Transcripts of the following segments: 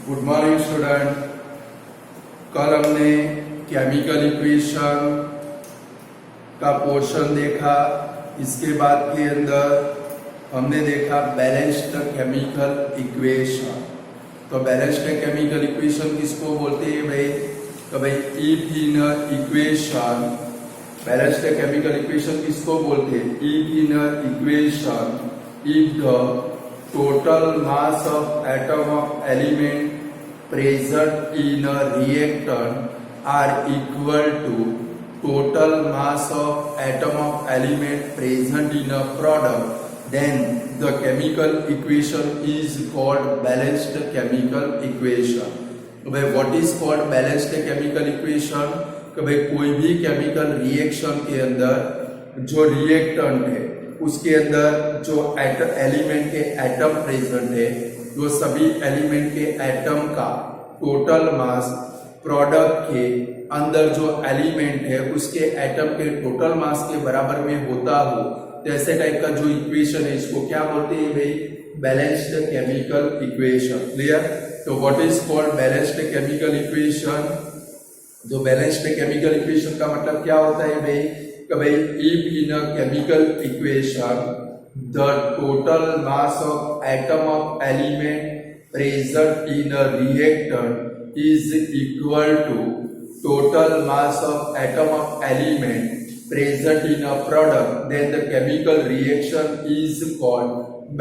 Good morning student. कल हमने chemical equation का पोर्शन देखा। इसके बाद के अंदर हमने देखा बैलेंस्ड केमिकल इक्वेशन। तो बैलेंस्ड केमिकल इक्वेशन किसको बोलते हैं भाई? तो भाई if in equation, balanced chemical equation किसको बोलते हैं? If in equation if the total mass of atom of element present in a reactant are equal to total mass of atom of element present in a product, then the chemical equation is called balanced chemical equation. तो भाई what is called balanced chemical equation? कि भाई कोई भी chemical reaction के अंदर जो reactant है उसके अंदर जो एलिमेंट के एटम प्रेजेंट है, वो सभी एलिमेंट के एटम का टोटल मास प्रोडक्ट के अंदर जो एलिमेंट है उसके एटम के टोटल मास के बराबर में होता हो, तो ऐसे टाइप का जो इक्वेशन है इसको क्या बोलते हैं भाई? Balanced chemical equation. क्लियर? तो what is called balanced chemical equation? जो बैलेंस्ड केमिकल इक्वेशन का मतलब क्या होता है भाई? If in a chemical equation the total mass of atom of element present in a reactant is equal to total mass of atom of element present in a product, then the chemical reaction is called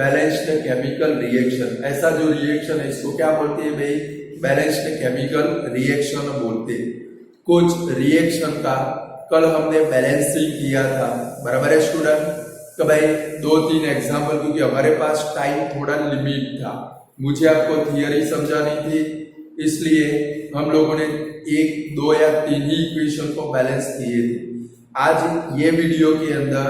balanced chemical reaction. ऐसा जो reaction है इसको क्या बोलते हैं भाई? Balanced chemical reaction बोलते हैं। कुछ रिएक्शन का कल हमने बैलेंसिंग किया था, बराबर है स्टूडेंट? तो भाई 2-3 एग्जांपल, क्योंकि हमारे पास टाइम थोड़ा लिमिट था, मुझे आपको थियरी समझानी थी, इसलिए हम लोगों ने 1, 2 या 3 ही इक्वेशन को बैलेंस किए थे। आज ये वीडियो के अंदर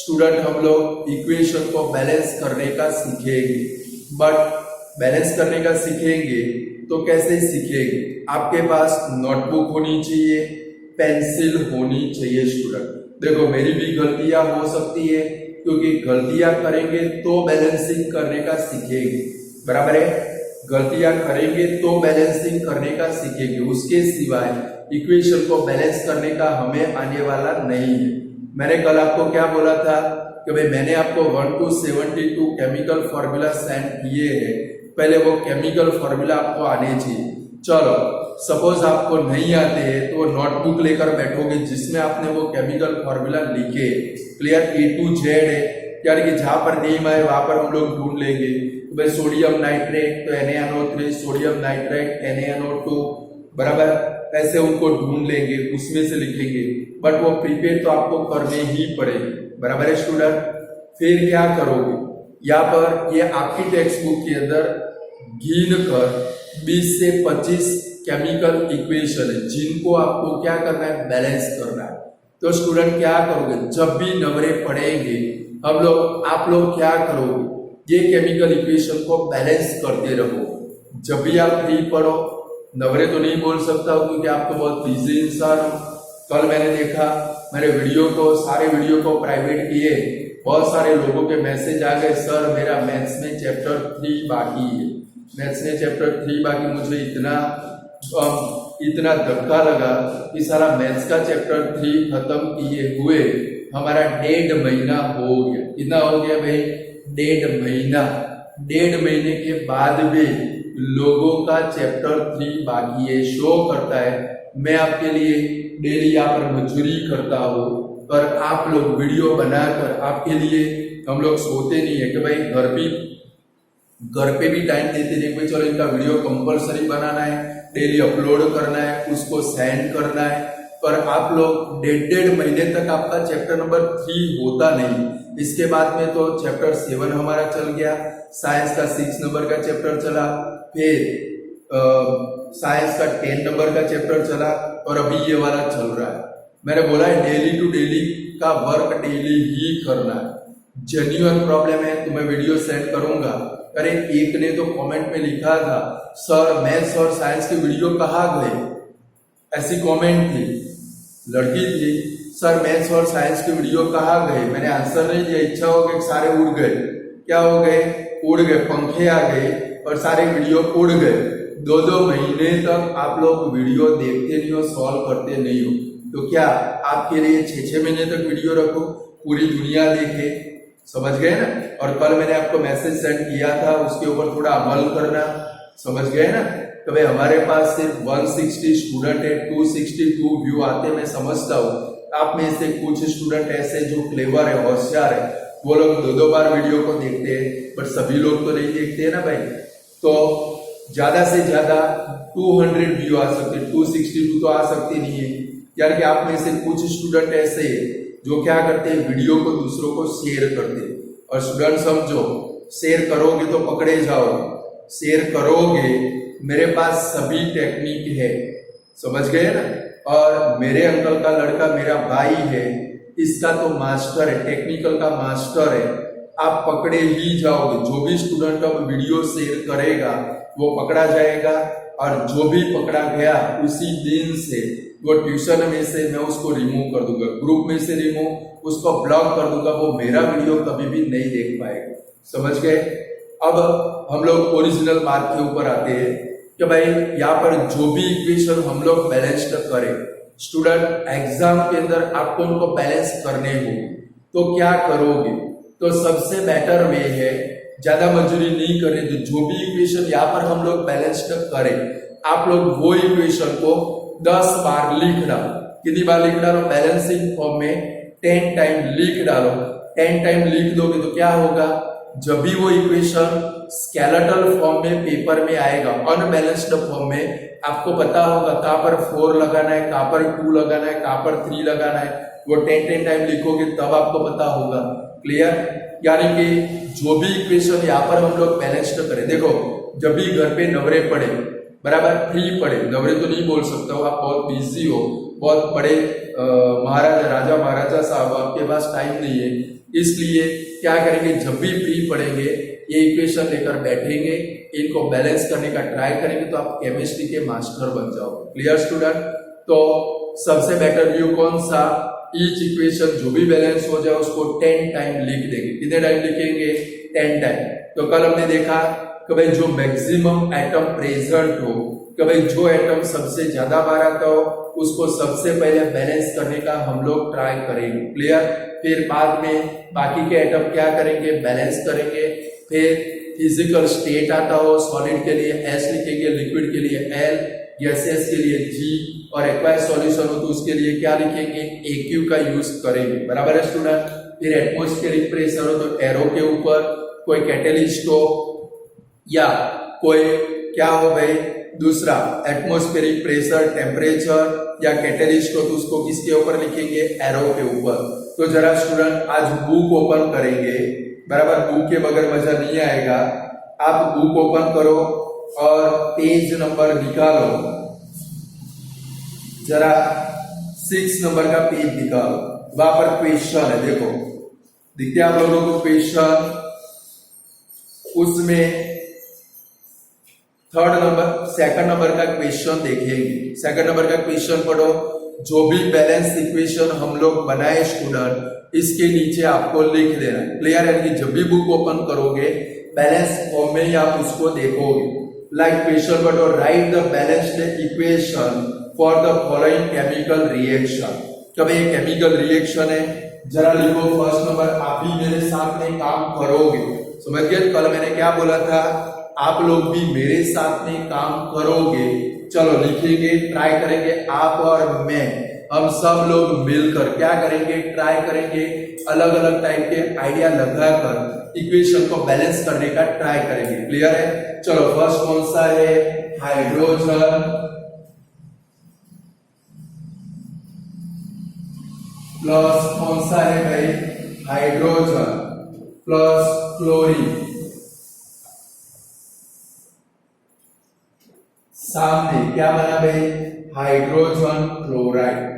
स्टूडेंट हम लोग इक्वेशन को बैलेंस करने का सीखेंगे। बट बैलेंस करने का सीखेंगे तो कैसे सीखेंगे? आपके पास नोटबुक होनी चाहिए, पेंसिल होनी चाहिए स्टूडेंट। देखो मेरी भी गलतियां हो सकती है, क्योंकि गलतियां करेंगे तो बैलेंसिंग करने का सीखेंगे, बराबर है? गलतियां करेंगे तो बैलेंसिंग करने का सीखेंगे, उसके सिवाय इक्वेशन को बैलेंस करने का हमें आने वाला नहीं है। मैंने कल आपको क्या बोला था कि भाई मैंने आपको 1 to 72 केमिकल फॉर्मूला सेंड किए हैं, पहले वो केमिकल फॉर्मूला आपको आने चाहिए। चलो सपोज आपको नहीं आते हैं तो वो नोटबुक लेकर बैठोगे जिसमें आपने वो केमिकल फॉर्मूला लिखे। क्लियर? A to Z है, यानी कि जहां पर नेम आए वहां पर हम लोग ढूंढ लेंगे। तो भाई सोडियम नाइट्रेट तो NaNO3, सोडियम नाइट्रेट NaNO2, बराबर? ऐसे उनको ढूंढ लेंगे, उसमें से लिखेंगे, बट वो प्रिपेयर तो आपको करने ही पड़ेगी, बराबर है स्टूडेंट? फिर क्या करोगे? यहाँ पर ये आपकी टेक्स्ट बुक के अंदर गिन कर 20 से 25 केमिकल इक्वेशन है जिनको आपको क्या करना है? बैलेंस करना है। तो स्टूडेंट क्या करोगे? जब भी नंबरे पढ़ेंगे आप लोग क्या करोगे? ये केमिकल इक्वेशन को बैलेंस करते रहो। जब भी आप फ्री पढ़ो, नंबरे तो नहीं बोल सकता हूँ क्योंकि आप तो बहुत बिजी इंसान हो। कल मैंने देखा, मैंने सारे वीडियो को प्राइवेट किए, बहुत सारे लोगों के मैसेज आ गए, सर मेरा मैथ्स में चैप्टर 3 बाकी है, मैथ्स में चैप्टर 3 बाकी। मुझे इतना धक्का लगा कि सारा मैथ्स का चैप्टर 3 खत्म किए हुए हमारा 1.5 महीना हो गया। कितना हो गया भाई? 1.5 महीना। 1.5 महीने के बाद भी लोगों का चैप्टर 3 बाकी है। शो करता है मैं आपके लिए डेली यहाँ पर मजदूरी करता हूँ, पर आप लोग वीडियो बनाकर आपके लिए हम लोग सोते नहीं है कि भाई घर पे भी टाइम देते नहीं, कोई चलो इनका वीडियो कंपलसरी बनाना है, डेली अपलोड करना है, उसको सेंड करना है, पर आप लोग 1.5 महीने तक आपका चैप्टर नंबर 3 होता नहीं। इसके बाद में तो चैप्टर 7 हमारा चल गया, साइंस का 6 नंबर का चैप्टर चला, फिर साइंस का 10 नंबर का चैप्टर चला, और अभी ये वाला चल रहा है। मैंने बोला है डेली टू डेली का वर्क डेली ही करना है। जेन्युइन प्रॉब्लम है तो मैं वीडियो सेंड करूंगा। अरे एक ने तो कमेंट में लिखा था, सर मैथ्स और साइंस के वीडियो कहाँ गए? ऐसी कमेंट थी, लड़की थी, सर मैथ्स और साइंस के वीडियो कहाँ गए? मैंने आंसर नहीं दिया, इच्छा हो गई सारे उड़ गए। क्या हो गए? उड़ गए, पंखे आ गए और सारे वीडियो उड़ गए। 2-2 महीने तक आप लोग वीडियो देखते नहीं हो, सॉल्व करते नहीं हो, तो क्या आपके लिए 6-6 महीने तक वीडियो रखो, पूरी दुनिया देखे? समझ गए ना? और कल मैंने आपको मैसेज सेंड किया था, उसके ऊपर थोड़ा अमल करना। समझ गए ना? तो भाई हमारे पास सिर्फ 160 स्टूडेंट है, 262 व्यू आते, मैं समझता हूँ आप में से कुछ स्टूडेंट ऐसे जो क्लेवर है, होशियार है, वो लोग 2-2 बार वीडियो को देखते हैं, बट सभी लोग तो नहीं देखते हैं ना भाई। तो ज्यादा से ज्यादा 200 व्यू आ सकते, 262 तो आ सकती नहीं है। यानी कि आप में से कुछ स्टूडेंट ऐसे है जो क्या करते हैं, वीडियो को दूसरों को शेयर करते हैं। और स्टूडेंट समझो, शेयर करोगे तो पकड़े जाओगे, शेयर करोगे, मेरे पास सभी टेक्निक है। समझ गए ना? और मेरे अंकल का लड़का मेरा भाई है, इसका तो मास्टर है, टेक्निकल का मास्टर है, आप पकड़े ही जाओगे। जो भी स्टूडेंट अब वीडियो शेयर करेगा वो पकड़ा जाएगा, और जो भी पकड़ा गया उसी दिन से वो ट्यूशन में से मैं उसको रिमूव कर दूंगा, ग्रुप में से रिमूव, उसको ब्लॉक कर दूंगा, वो मेरा वीडियो कभी भी नहीं देख पाएगा। समझ गए? अब हम लोग ओरिजिनल मार्क के ऊपर आते हैं कि भाई यहाँ पर जो भी इक्वेशन हम लोग बैलेंस्ड करें, स्टूडेंट एग्जाम के अंदर आपको उनको बैलेंस करने होंगे, तो क्या करोगे? तो सबसे बेटर वे है, ज्यादा मजूरी नहीं करनी, तो जो भी इक्वेशन यहाँ पर हम लोग बैलेंस्ड करें, आप लोग वो इक्वेशन को 10 बार लिख डालो। कितनी बार लिख डालो? बैलेंसिंग फॉर्म में 10 टाइम लिख डालो। 10 टाइम लिख दोगे तो क्या होगा, जब भी वो इक्वेशन स्केलेटल फॉर्म में पेपर में आएगा, अनबैलेंस्ड फॉर्म में, आपको पता होगा कहां पर 4 लगाना है, कहां पर 2 लगाना है, कहां पर 3 लगाना है, वो 10 टाइम लिखोगे तब आपको पता होगा। क्लियर? यानी कि जो भी इक्वेशन यहाँ पर हम लोग बैलेंस्ड करें, देखो जब भी घर पे नवरे पड़े, बराबर, फ्री पड़े, नवरे तो नहीं बोल सकता हूँ, आप बहुत बिजी हो, बहुत बड़े महाराजा, राजा महाराजा साहब, आपके पास टाइम नहीं है, इसलिए क्या करेंगे, जब भी फ्री पड़ेंगे ये इक्वेशन लेकर बैठेंगे, इनको बैलेंस करने का ट्राई करेंगे, तो आप केमिस्ट्री के मास्टर बन जाओगे। Clear student? तो सबसे बेटर व्यू कौन सा, ईच इक्वेशन जो भी बैलेंस हो जाए उसको 10 टाइम लिख देंगे। कितने टाइम लिखेंगे? 10 टाइम। तो कल हमने देखा कि भाई जो मैक्सिमम एटम प्रेजेंट हो, कि भाई जो एटम सबसे ज्यादा बार आता हो उसको सबसे पहले बैलेंस करने का हम लोग ट्राई करेंगे। क्लियर? फिर बाद में बाकी के एटम क्या करेंगे, बैलेंस करेंगे। फिर फिजिकल स्टेट आता हो, सॉलिड के लिए एस लिखेंगे, लिक्विड के लिए एल, गैसेस के लिए जी, और एक्वायस सॉल्यूशन हो तो उसके लिए क्या लिखेंगे, AQ का यूज करेंगे। बराबर है स्टूडेंट? फिर एटमॉस्फेरिक प्रेशर हो तो एरो के ऊपर, कोई कैटेलिस्ट हो या कोई क्या हो भाई दूसरा एटमॉस्फेरिक प्रेशर, टेम्परेचर या कैटेलिस्ट हो तो उसको किसके ऊपर लिखेंगे, एरो के ऊपर। तो जरा स्टूडेंट आज बुक ओपन करेंगे, बराबर, बुक के बगैर मजा नहीं आएगा। आप बुक ओपन करो और पेज नंबर निकालो, जरा 6 नंबर का पेज निकालो, वहां पर क्वेश्चन है, देखो दिखते आप लोगों को क्वेश्चन, उसमें 2nd नंबर का क्वेश्चन देखेंगे। 2nd नंबर का क्वेश्चन पढ़ो, जो भी बैलेंस इक्वेशन हम लोग बनाए स्टूडेंट, इसके नीचे आपको लिख देना। क्लियर है? कि जब भी बुक ओपन करोगे बैलेंस फॉर्म में ही आप उसको देखोगे। लाइक क्वेश्चन पढ़ो, right the balanced equation for the following chemical reaction. कब ये केमिकल रिएक्शन है, जरा लिखो। फर्स्ट नंबर, आप भी मेरे साथ में काम करोगे। समझ गए? कल मैंने क्या बोला था, आप लोग भी मेरे साथ में काम करोगे। चलो लिखेंगे, ट्राई करेंगे, आप और मैं, हम सब लोग मिलकर क्या करेंगे, ट्राई करेंगे, अलग अलग टाइप के आइडिया लगाकर इक्वेशन को बैलेंस करने का ट्राई करेंगे। क्लियर है? चलो फर्स्ट कौन सा है, हाइड्रोजन प्लस कौन सा है भाई, हाइड्रोजन प्लस क्लोरीन, सामने क्या बना भाई, हाइड्रोजन क्लोराइड।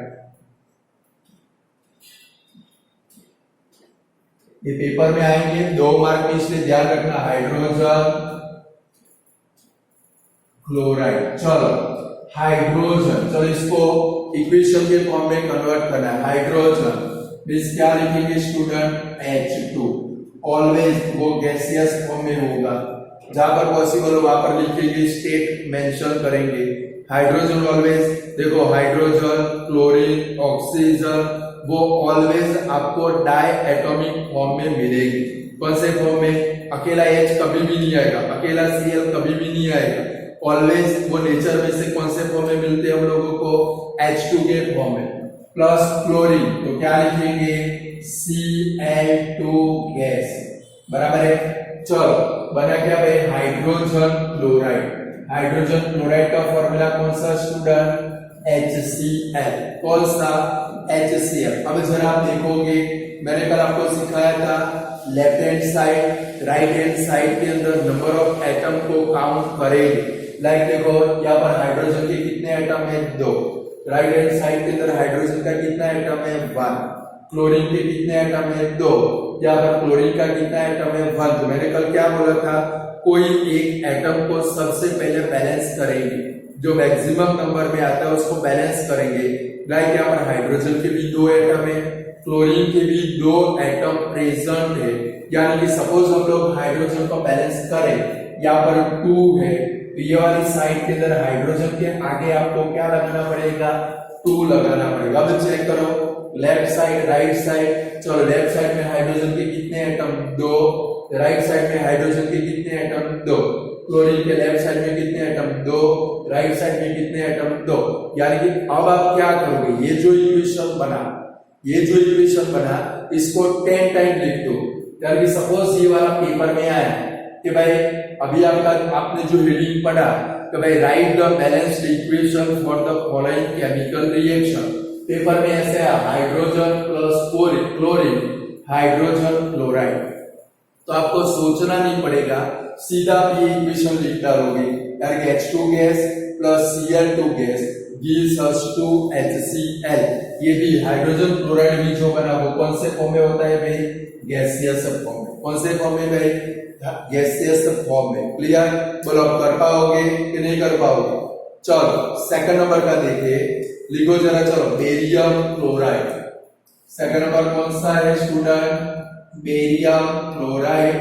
ये पेपर में आएंगे 2 मार्क में, इसलिए ध्यान रखना, हाइड्रोजन क्लोराइड। चलो हाइड्रोजन, चलो इसको इक्वेशन के फॉर्म में कन्वर्ट करना है। हाइड्रोजन मींस क्या लिखेंगे स्टूडेंट, H2, ऑलवेज वो गैसियस फॉर्म में होगा। जहां पर पॉसिबल हो वहां पर लिखेंगे, स्टेट मेंशन करेंगे। हाइड्रोजन ऑलवेज देखो, हाइड्रोजन, क्लोरीन, ऑक्सीजन वो ऑलवेज आपको डाई एटॉमिक फॉर्म में मिलेगी। कौन से फॉर्म में? अकेला H कभी भी नहीं आएगा, अकेला Cl कभी भी नहीं आएगा। ऑलवेज वो नेचर में से कौन से फॉर्म में मिलते हैं हम लोगों को? H2 के फॉर्म में। प्लस क्लोरीन तो क्या लिखेंगे? Cl2 गैस, बराबर है। चलो बना क्या भाई? Hydrogen chloride. हाइड्रोजन क्लोराइड का फॉर्मूला कौन सा स्टूडेंट? HCl। कौन सा? HCl। अब जरा आप देखोगे, मैंने कल आपको सिखाया था left hand side, right hand side के अंदर नंबर ऑफ एटम को काउंट करेंगे। लाइक देखो यहाँ पर हाइड्रोजन के कितने एटम है? 2। राइट हैंड साइड के अंदर हाइड्रोजन का कितना एटम है? 1। क्लोरीन के कितने एटम है? 2। यहाँ पर क्लोरीन का कितना एटम है? 1। तो मैंने कल क्या बोला था? कोई एक एटम को सबसे पहले बैलेंस करेंगे, जो मैक्सिमम नंबर में आता है उसको बैलेंस करेंगे। लाइक यहाँ पर हाइड्रोजन के भी 2 एटम है, क्लोरीन के भी 2 एटम प्रेजेंट है, यानी कि सपोज हम लोग हाइड्रोजन को बैलेंस करें, यहाँ पर 2 है, तो ये वाली साइड के अंदर हाइड्रोजन के आगे आपको क्या लगाना पड़ेगा? 2 लगाना पड़ेगा। अब चेक करो लेफ्ट साइड, राइट साइड। चलो लेफ्ट साइड में हाइड्रोजन के कितने एटम? 2। राइट साइड में हाइड्रोजन के कितने एटम? 2। क्लोरीन के लेफ्ट साइड में कितने एटम? 2। राइट साइड में कितने एटम? 2। यानी कि अब आप क्या करोगे? ये जो इक्वेशन बना इसको 10 टाइम लिख दो। यानी कि सपोज ये वाला पेपर में आया कि भाई अभी आपने जो रीडिंग पढ़ा कि भाई right the balanced equation for the following chemical reaction. Paper में ऐसे है hydrogen plus chlorine, hydrogen chloride. तो आपको सोचना नहीं पड़ेगा, सीधा आप ये इक्वेशन लिख डालोगे, यानी कि H2 gas plus Cl2 gas gives us 2HCl। ये भी हाइड्रोजन क्लोराइड भी जो बना वो कौन से फॉर्म में होता है भाई? गैसियस फॉर्म में। कौन से फॉर्म में भाई? गैसियस फॉर्म में। क्लियर? बोलो कर पाओगे कि नहीं कर पाओगे? चलो सेकंड नंबर का देखिए, लिखो जरा। चलो बेरियम क्लोराइड। सेकंड नंबर कौन सा है स्टूडेंट? Barium chloride.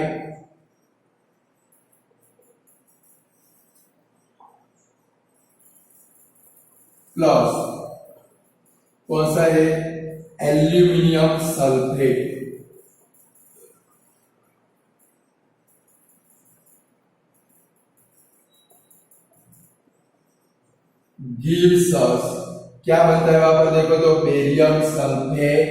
प्लस कौन सा है? Aluminium sulphate. गिव्स अस, क्या बनता है वहां पर देखो तो? बेरियम सल्फेट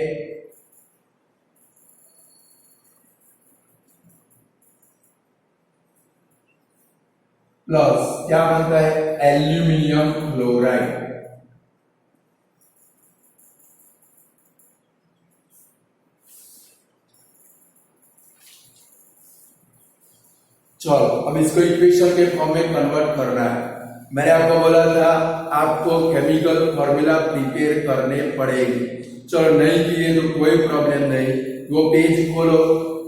प्लस क्या बनता है? Aluminium chloride. चलो अब इसको इक्वेशन के फॉर्म में कन्वर्ट करना है। मैंने आपको बोला था आपको केमिकल फॉर्मूला प्रिपेयर करने पड़ेंगे। चलो नहीं किए तो कोई प्रॉब्लम नहीं, वो पेज खोलो।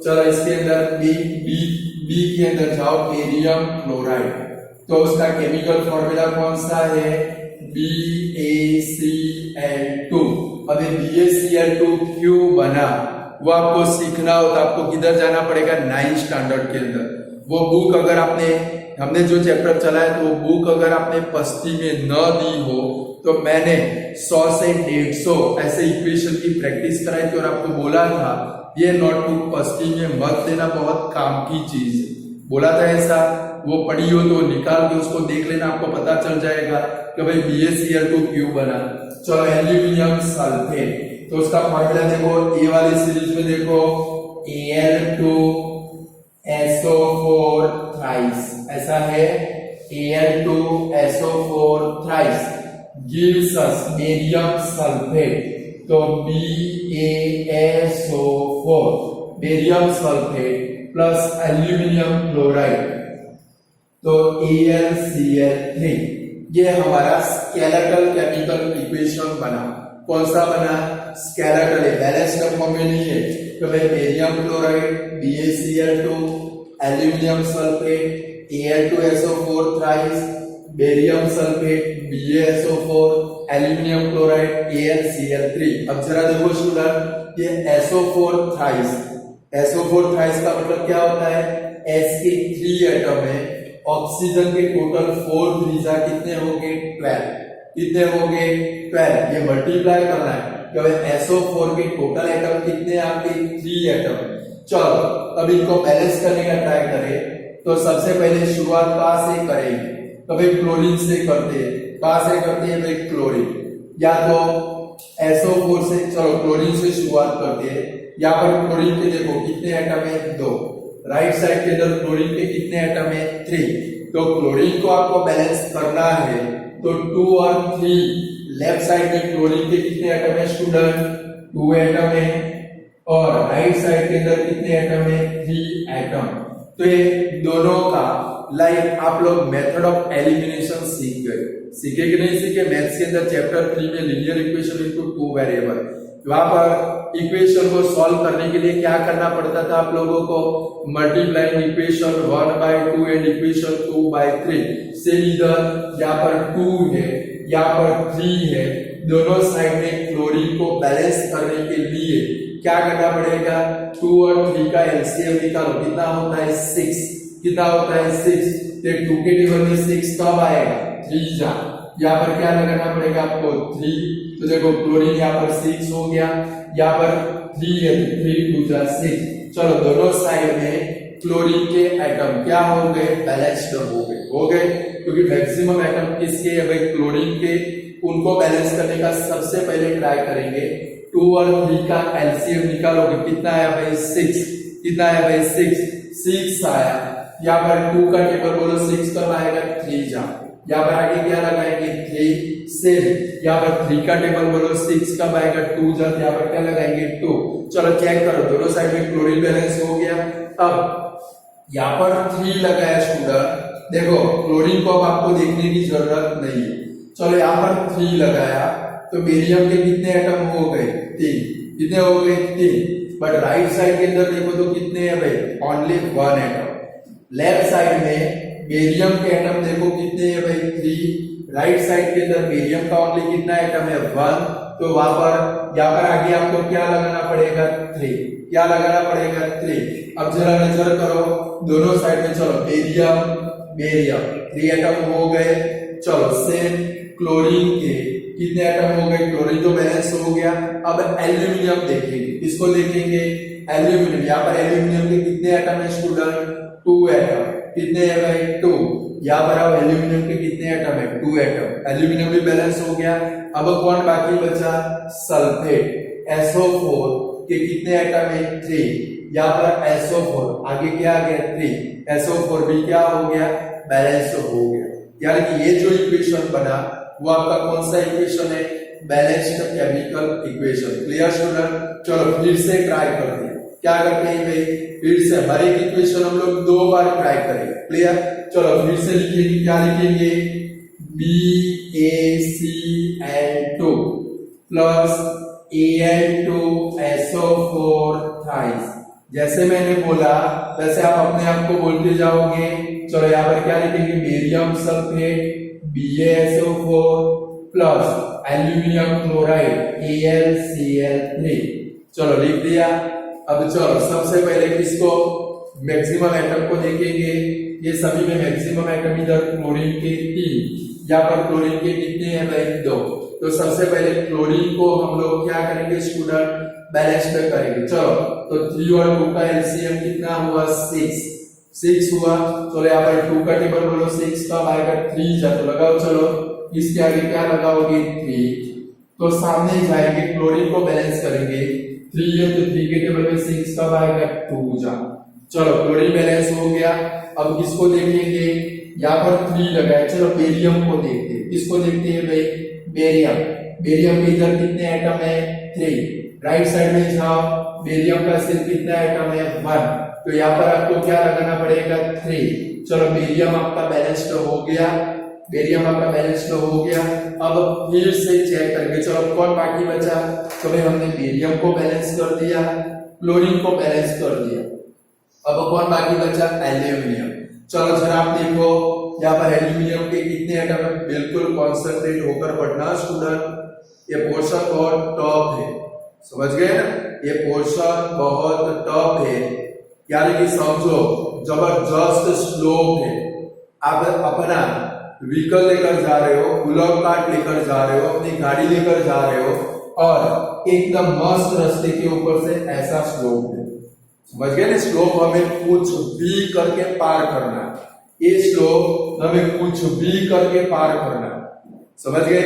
चलो इसके अंदर बी के अंदर जाओ, बेरियम क्लोराइड। तो उसका केमिकल फॉर्मूला कौन सा है? BaCl2। अब ये BaCl2 क्यों बना वो आपको सीखना हो तो आपको किधर जाना पड़ेगा? 9th स्टैंडर्ड के अंदर। वो बुक अगर हमने जो चैप्टर चलाया तो वो बुक अगर आपने पस्ती में न दी हो तो मैंने 100 से 150 ऐसे इक्वेशन की प्रैक्टिस कराई थी और आपको बोला था ये नोटबुक पस्ती में मत देना, बहुत काम की चीज है। बोला था ऐसा, वो पढ़ी हो तो निकाल के उसको देख लेना, आपको पता चल जाएगा कि भाई BaCl2 क्यों बना। चलो एल्यूमिनियम सल्फेट, तो उसका फॉर्मूला देखो, ए वाली सीरीज में देखो Al2SO4 थ्राइस, ऐसा है Al2SO4 thrice gives us barium sulphate. तो BaSO4 barium sulphate plus aluminium chloride तो AlCl3। ये हमारा स्केलेटल केमिकल इक्वेशन बना। कौन सा बना? स्केलेटल है, बैलेंस्ड फॉर्म में नहीं है। तो भाई barium chloride BaCl2, aluminium sulphate Al2SO4 thrice, barium sulphate BaSO4, aluminium chloride AlCl3। अब जरा देखो स्टूडेंट, ये SO4 थ्राइस, SO4 थ्राइस का मतलब क्या होता है? एस के 3 एटम है, ऑक्सीजन के टोटल 4 त्रिज्या कितने हो गए 12, कितने हो गए 12, ये मल्टीप्लाई करना है कि भाई SO4 के टोटल एटम कितने आपके 3 एटम। चलो अब इनको बैलेंस करने का ट्राई करें, तो सबसे पहले शुरुआत कहां से करेंगे, तो भाई क्लोरीन से करते हैं, कहां से करते हैं भाई क्लोरीन, या तो SO4 से, चलो क्लोरीन से शुरुआत करते हैं। यहाँ पर क्लोरीन के देखो कितने एटम है 2, राइट साइड के अंदर क्लोरीन के कितने एटम है 3, तो क्लोरीन को आपको बैलेंस करना है तो 2 और 3, लेफ्ट साइड में क्लोरीन के कितने एटम है स्टूडेंट 2 एटम है, और राइट साइड के अंदर कितने एटम है 3 एटम। तो ये दोनों का लाइक आप लोग मेथड ऑफ एलिमिनेशन सीख गए, सीखे कि नहीं सीखे। मैथ्स के अंदर चैप्टर 3 में लीनियर इक्वेशन इनटू 2 वेरिएबल, वहां पर इक्वेशन को सॉल्व करने के लिए क्या करना पड़ता था आप लोगों को, मल्टीप्लाइंग इक्वेशन 1/2 एंड इक्वेशन 2/3 से, इधर यहाँ पर 2 है, यहाँ पर 3 है, दोनों साइड में क्लोरीन को बैलेंस करने के लिए क्या करना पड़ेगा, 2 और 3 का एलसीएम निकालो, कितना होता है 6, कितना होता है 6, तो 2 के टेबल में 6 कब आएगा 3 जा, यहाँ पर क्या लगाना पड़ेगा आपको 3, तो देखो क्लोरीन यहाँ पर 6 हो गया, यहाँ पर 3 है, 3 2 जा 6। चलो दोनों साइड में क्लोरीन के एटम क्या हो गए, बैलेंस्ड हो गए, क्योंकि मैक्सिमम एटम किसके है भाई क्लोरीन के, उनको बैलेंस करने का सबसे पहले ट्राई करेंगे। 2 और 3 का एलसीएम निकालोगे, कितना आया भाई 6, कितना आया भाई 6 आया, यहाँ पर 2 का टेबल बोलो 6 कब आएगा 3 जा, यहाँ पर आगे क्या लगाएंगे 3 सेम, यहाँ पर 3 का टेबल बोलो 6 कब आएगा 2 जा, यहाँ पर क्या लगाएंगे 2। चलो चेक करो, दोनों साइड में क्लोरीन बैलेंस हो गया। अब यहाँ पर 3 लगाया स्टूडेंट, देखो क्लोरीन को अब आपको देखने की जरूरत नहीं है, चलो यहाँ पर 3 लगाया तो बेरियम के कितने एटम हो गए 3, कितने हो गए 3, बट राइट साइड के अंदर देखो तो कितने हैं भाई ओनली 1 एटम, लेफ्ट साइड में बेरियम के एटम देखो कितने हैं भाई 3, राइट साइड के अंदर बेरियम का ओनली कितना एटम है 1, तो वहां पर यहाँ पर आगे आपको क्या लगाना पड़ेगा 3, क्या लगाना पड़ेगा 3। अब जरा नजर करो दोनों साइड में, चलो बेरियम 3 एटम हो गए, चलो सेम क्लोरीन के कितने एटम हो गए, क्लोरीन तो बैलेंस हो गया। अब एल्यूमिनियम देखेंगे, किसको देखेंगे एल्यूमिनियम, यहाँ पर एल्यूमिनियम के कितने एटम है स्टूडेंट 2 एटम, कितने है भाई 2, यहाँ पर अब एल्यूमिनियम के कितने एटम है 2 एटम, एल्यूमिनियम भी बैलेंस हो गया। अब कौन बाकी बचा सल्फेट, SO4 के कितने एटम है 3, यहाँ पर SO4 आगे क्या आ गया 3, SO4 भी क्या हो गया बैलेंस हो गया, यानी कि ये जो इक्वेशन बना वो आपका कौन सा इक्वेशन है, balanced chemical equation. Clear student, चलो फिर से ट्राई करते हैं, क्या करते हैं भाई फिर से हर एक इक्वेशन हम लोग 2 बार ट्राई करेंगे। क्लियर, चलो फिर से लिखेंगे, क्या लिखेंगे BaCN2 प्लस An2SO4 थ्राइस, जैसे मैंने बोला वैसे आप अपने आप को बोलते जाओगे। चलो यहाँ पर क्या लिखेंगे barium sulphate BaSO4 plus aluminium chloride AlCl3, चलो लिख दिया। अब चलो सबसे पहले किसको मैक्सिमम एटम को देखेंगे, ये सभी में मैक्सिमम एटम इधर क्लोरीन के 3, यहाँ पर क्लोरीन के कितने हैं भाई 2, तो सबसे पहले क्लोरीन को हम लोग क्या करेंगे स्टूडेंट बैलेंस करेंगे। चलो तो 3 और 2 का एलसीएम कितना हुआ 6 हुआ, चलो यहाँ पर 2 का टेबल बोलो 6 कब आएगा 3 जा, तो लगाओ, चलो इसके आगे क्या लगाओगे 3, तो सामने जाएंगे क्लोरीन को बैलेंस करेंगे, 3 है तो 3 के टेबल में 6 कब आएगा 2 जा, चलो क्लोरीन बैलेंस हो गया। अब किसको देखेंगे, यहाँ पर 3 लगाए, चलो बेरियम को देखते हैं, किसको देखते हैं भाई बेरियम के इधर कितने एटम है 3, राइट साइड में जाओ बेरियम का सिर्फ कितना एटम है 1, तो यहाँ पर आपको क्या लगाना पड़ेगा 3। चलो बेरियम आपका बैलेंस्ड हो गया, बेरियम आपका बैलेंस्ड हो गया। अब फिर से चेक करेंगे, चलो कौन बाकी बचा, तो भाई हमने बेरियम को बैलेंस कर दिया, क्लोरीन को बैलेंस कर दिया, अब कौन बाकी बचा एल्यूमिनियम। चलो जरा आप देखो यहाँ पर एल्यूमिनियम के कितने एटम है, बिल्कुल कॉन्सेंट्रेट होकर पढ़ना स्टूडेंट, ये पोर्शन बहुत टॉप है, समझ गए ना, ये पोर्शन बहुत टॉप है, यानी कि समझो जबरदस्त स्लोप है। आप अपना व्हीकल लेकर जा रहे हो, पुलअप कार्ट लेकर जा रहे हो, अपनी गाड़ी लेकर जा रहे हो और एकदम मस्त रास्ते के ऊपर से ऐसा स्लोप है। समझ गए ना? स्लोप हमें कुछ भी करके पार करना है। ये स्लोप हमें कुछ भी करके पार करना है। समझ गए?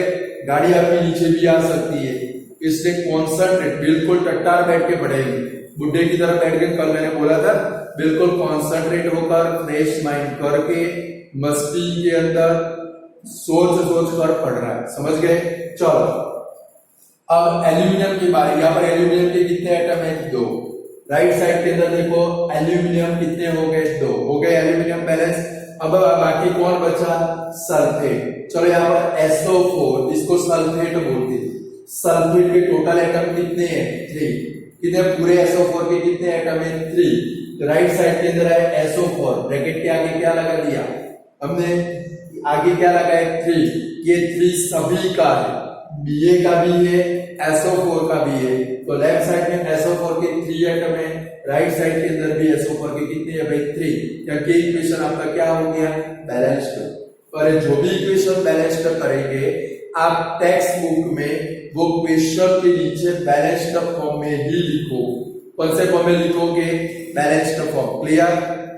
गाड़ी आपकी नीचे भी आ सकती है, इसलिए कॉन्सेंट्रेट, बिल्कुल टट्टार बैठ के बढ़ेगी। बुड्ढे की तरफ बैठ के कल मैंने बोला था, बिल्कुल कॉन्सेंट्रेट होकर फ्रेश माइंड करके मस्ती के अंदर सोच कर पढ़ रहा है। समझ गए? चलो अब एल्यूमिनियम की बारी। यहाँ पर एल्यूमिनियम के कितने एटम है? 2। राइट साइड के अंदर देखो एल्यूमिनियम कितने हो गए? 2 हो गए एल्यूमिनियम बैलेंस। अब बाकी कौन बचा? सल्फेट। चलो यहाँ पर SO4, इसको सल्फेट बोलते हैं। सल्फेट के टोटल एटम कितने हैं? 3। कितने पूरे SO4 के कितने एटम है? 3। राइट साइड के अंदर है SO4, ब्रैकेट के आगे क्या लगा दिया हमने? आगे क्या लगा है? 3। ये 3 सभी का है, Ba का भी है, SO4 का भी है। तो लेफ्ट साइड में SO4 के 3 एटम है, राइट साइड के अंदर भी SO4 के कितने है भाई? 3। क्योंकि इक्वेशन आपका क्या हो गया? बैलेंस्ड। और जो भी इक्वेशन बैलेंस्ड करेंगे आप टेक्स्ट बुक में वो क्वेश्चन के नीचे बैलेंस्ड फॉर्म में ही लिखो। कौन से फॉर्म में लिखोगे? Balanced form. क्लियर?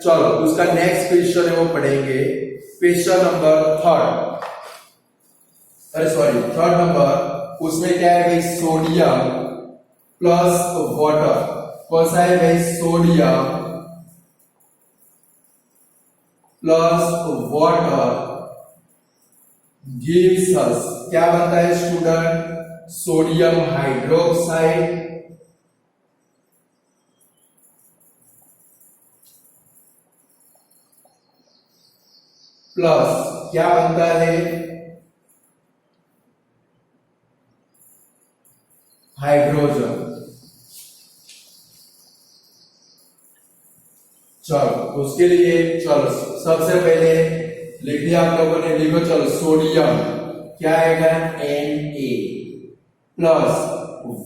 चलो उसका नेक्स्ट क्वेश्चन है वो पढ़ेंगे, क्वेश्चन नंबर 3rd नंबर। उसमें क्या है भाई? Sodium plus water. कौन सा है भाई? Sodium plus water gives us, क्या बनता है स्टूडेंट? सोडियम हाइड्रोक्साइड प्लस क्या बनता है? हाइड्रोजन। चलो उसके लिए चलो सबसे पहले लिख दिया आप लोगों ने, लिखो चलो सोडियम क्या आएगा? Na plus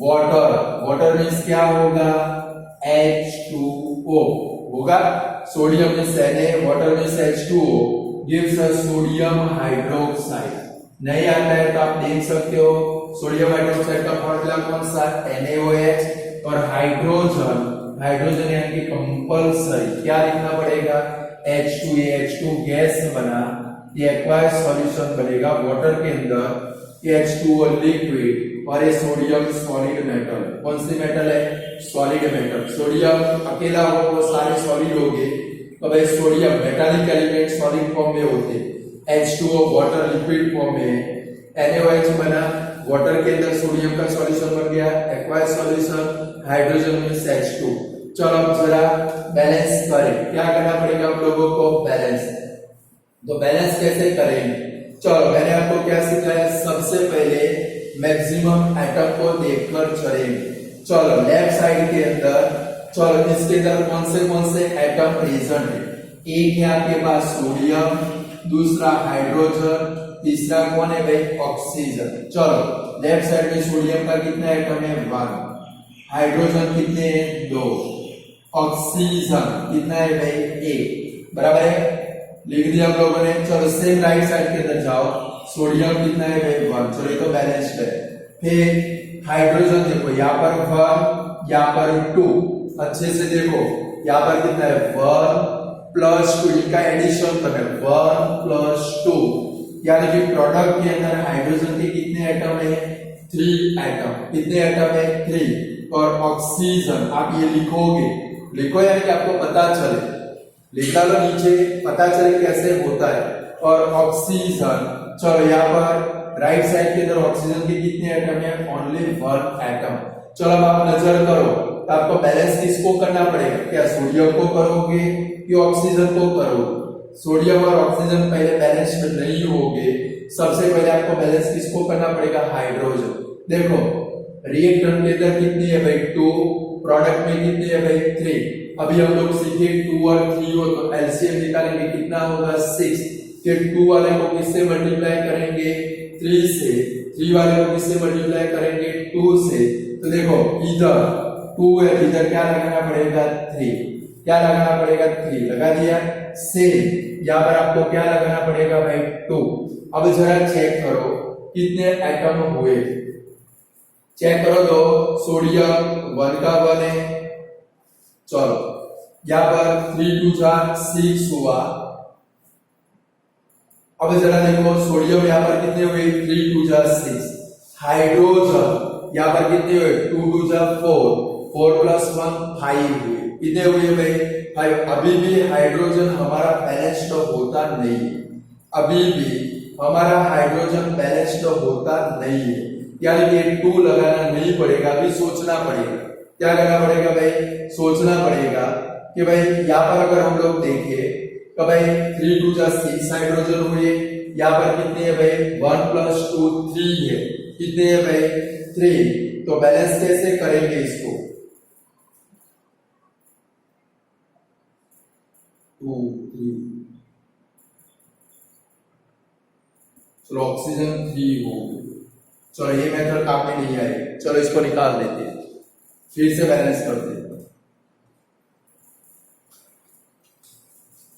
water, water means क्या होगा? H2O होगा। Sodium means Na, water means H2O, gives us sodium hydroxide. नहीं आता है तो आप देख सकते हो, सोडियम हाइड्रोक्साइड का फॉर्मूला कौन सा? NaOH। और हाइड्रोजन यानी कि कंपल्सरी क्या लिखना पड़ेगा? H2 गैस बना, ये एक्वायर्ड सॉल्यूशन बनेगा वाटर के अंदर, H2O लिक्विड और ये सोडियम सॉलिड मेटल। कौन सी मेटल है? Solid metal. सोडियम अकेला हो वो सारे सॉलिड हो गए, तो भाई sodium metallic element solid form में होते, H2O वाटर लिक्विड फॉर्म में, NaOH बना, वाटर के अंदर सोडियम का सॉल्यूशन बन गया, acquired solution, hydrogen means H2। चलो अब जरा बैलेंस करें। क्या करना पड़ेगा हम लोगों को? बैलेंस। तो बैलेंस कैसे करेंगे? चलो मैंने आपको क्या सिखाया? सबसे पहले मैक्सिमम एटम को देखकर चलेंगे। चलो लेफ्ट साइड के अंदर, चलो इसके अंदर कौन से एटम प्रेजेंट है? एक है आपके पास सोडियम, दूसरा हाइड्रोजन, तीसरा कौन है भाई? ऑक्सीजन। चलो लेफ्ट साइड में सोडियम का कितना एटम है? 1। हाइड्रोजन कितने हैं? 2। ऑक्सीजन कितना है भाई? 1। बराबर है, लिख दिया आप लोगों ने। चलो सेम राइट साइड के अंदर जाओ, सोडियम कितना है भाई? 1। चलो ये तो बैलेंस्ड है। फिर हाइड्रोजन देखो, यहाँ पर 1, यहाँ पर 2। अच्छे से देखो, यहाँ पर कितना है? 1 प्लस 2, इनका एडिशन करना है, 1 प्लस 2, यानी कि प्रोडक्ट के अंदर हाइड्रोजन के कितने एटम है? 3 एटम। कितने एटम है? 3। और ऑक्सीजन आप ये लिखोगे, लिखो यानी कि आपको पता चले, लिख डालो नीचे, पता चले कैसे होता है। और ऑक्सीजन, चलो यहाँ पर राइट साइड के अंदर ऑक्सीजन के कितने एटम है? Only 1 atom. चलो अब आप नजर करो, तो आपको बैलेंस किसको करना पड़ेगा? क्या सोडियम को करोगे कि ऑक्सीजन को करोगे? सोडियम और ऑक्सीजन पहले बैलेंस नहीं होंगे, सबसे पहले आपको बैलेंस किसको करना पड़ेगा? हाइड्रोजन। देखो रिएक्टेंट के अंदर कितनी है भाई? 2, प्रोडक्ट में कितनी है भाई? 3। अभी हम लोग सीखे 2 और 3 हो तो एलसीएम निकालेंगे, कितना होगा? 6। फिर 2 वाले को किससे मल्टीप्लाई करेंगे? 3 से। 3 वाले को किससे मल्टीप्लाई करेंगे? 2 से। तो देखो इधर 2 है, इधर क्या लगाना पड़ेगा? 3। क्या लगाना पड़ेगा 3 लगा दिया। सेम यहाँ पर आपको क्या लगाना पड़ेगा भाई 2। अब जरा चेक करो कितने एटम हुए, चेक करो तो सोडियम 1 का 1 है। चलो यहाँ पर 3 2 जा 6 हुआ। अब जरा देखो सोडियम यहाँ पर कितने हुए 3 2 जा 6। हाइड्रोजन यहाँ पर कितने हुए 2 2 जा 4, 4 + 1 5 हुए। कितने हुए भाई 5। अभी भी हाइड्रोजन हमारा बैलेंस्ड होता नहीं है, अभी भी हमारा हाइड्रोजन बैलेंस्ड होता नहीं है, यानी कि 2 लगाना नहीं पड़ेगा, अभी सोचना पड़ेगा। क्या करना पड़ेगा भाई, सोचना पड़ेगा कि भाई यहाँ पर अगर हम लोग देखें तो भाई 3 2 जा 6 हाइड्रोजन हुए। यहाँ पर कितने है भाई 1 + 2 3 है। कितने है भाई 3। तो बैलेंस कैसे करेंगे इसको 2 3। चलो ऑक्सीजन 3 हो गई। चलो ये मेथड काम में नहीं आई, चलो इसको निकाल देते हैं, फिर से बैलेंस करते हैं।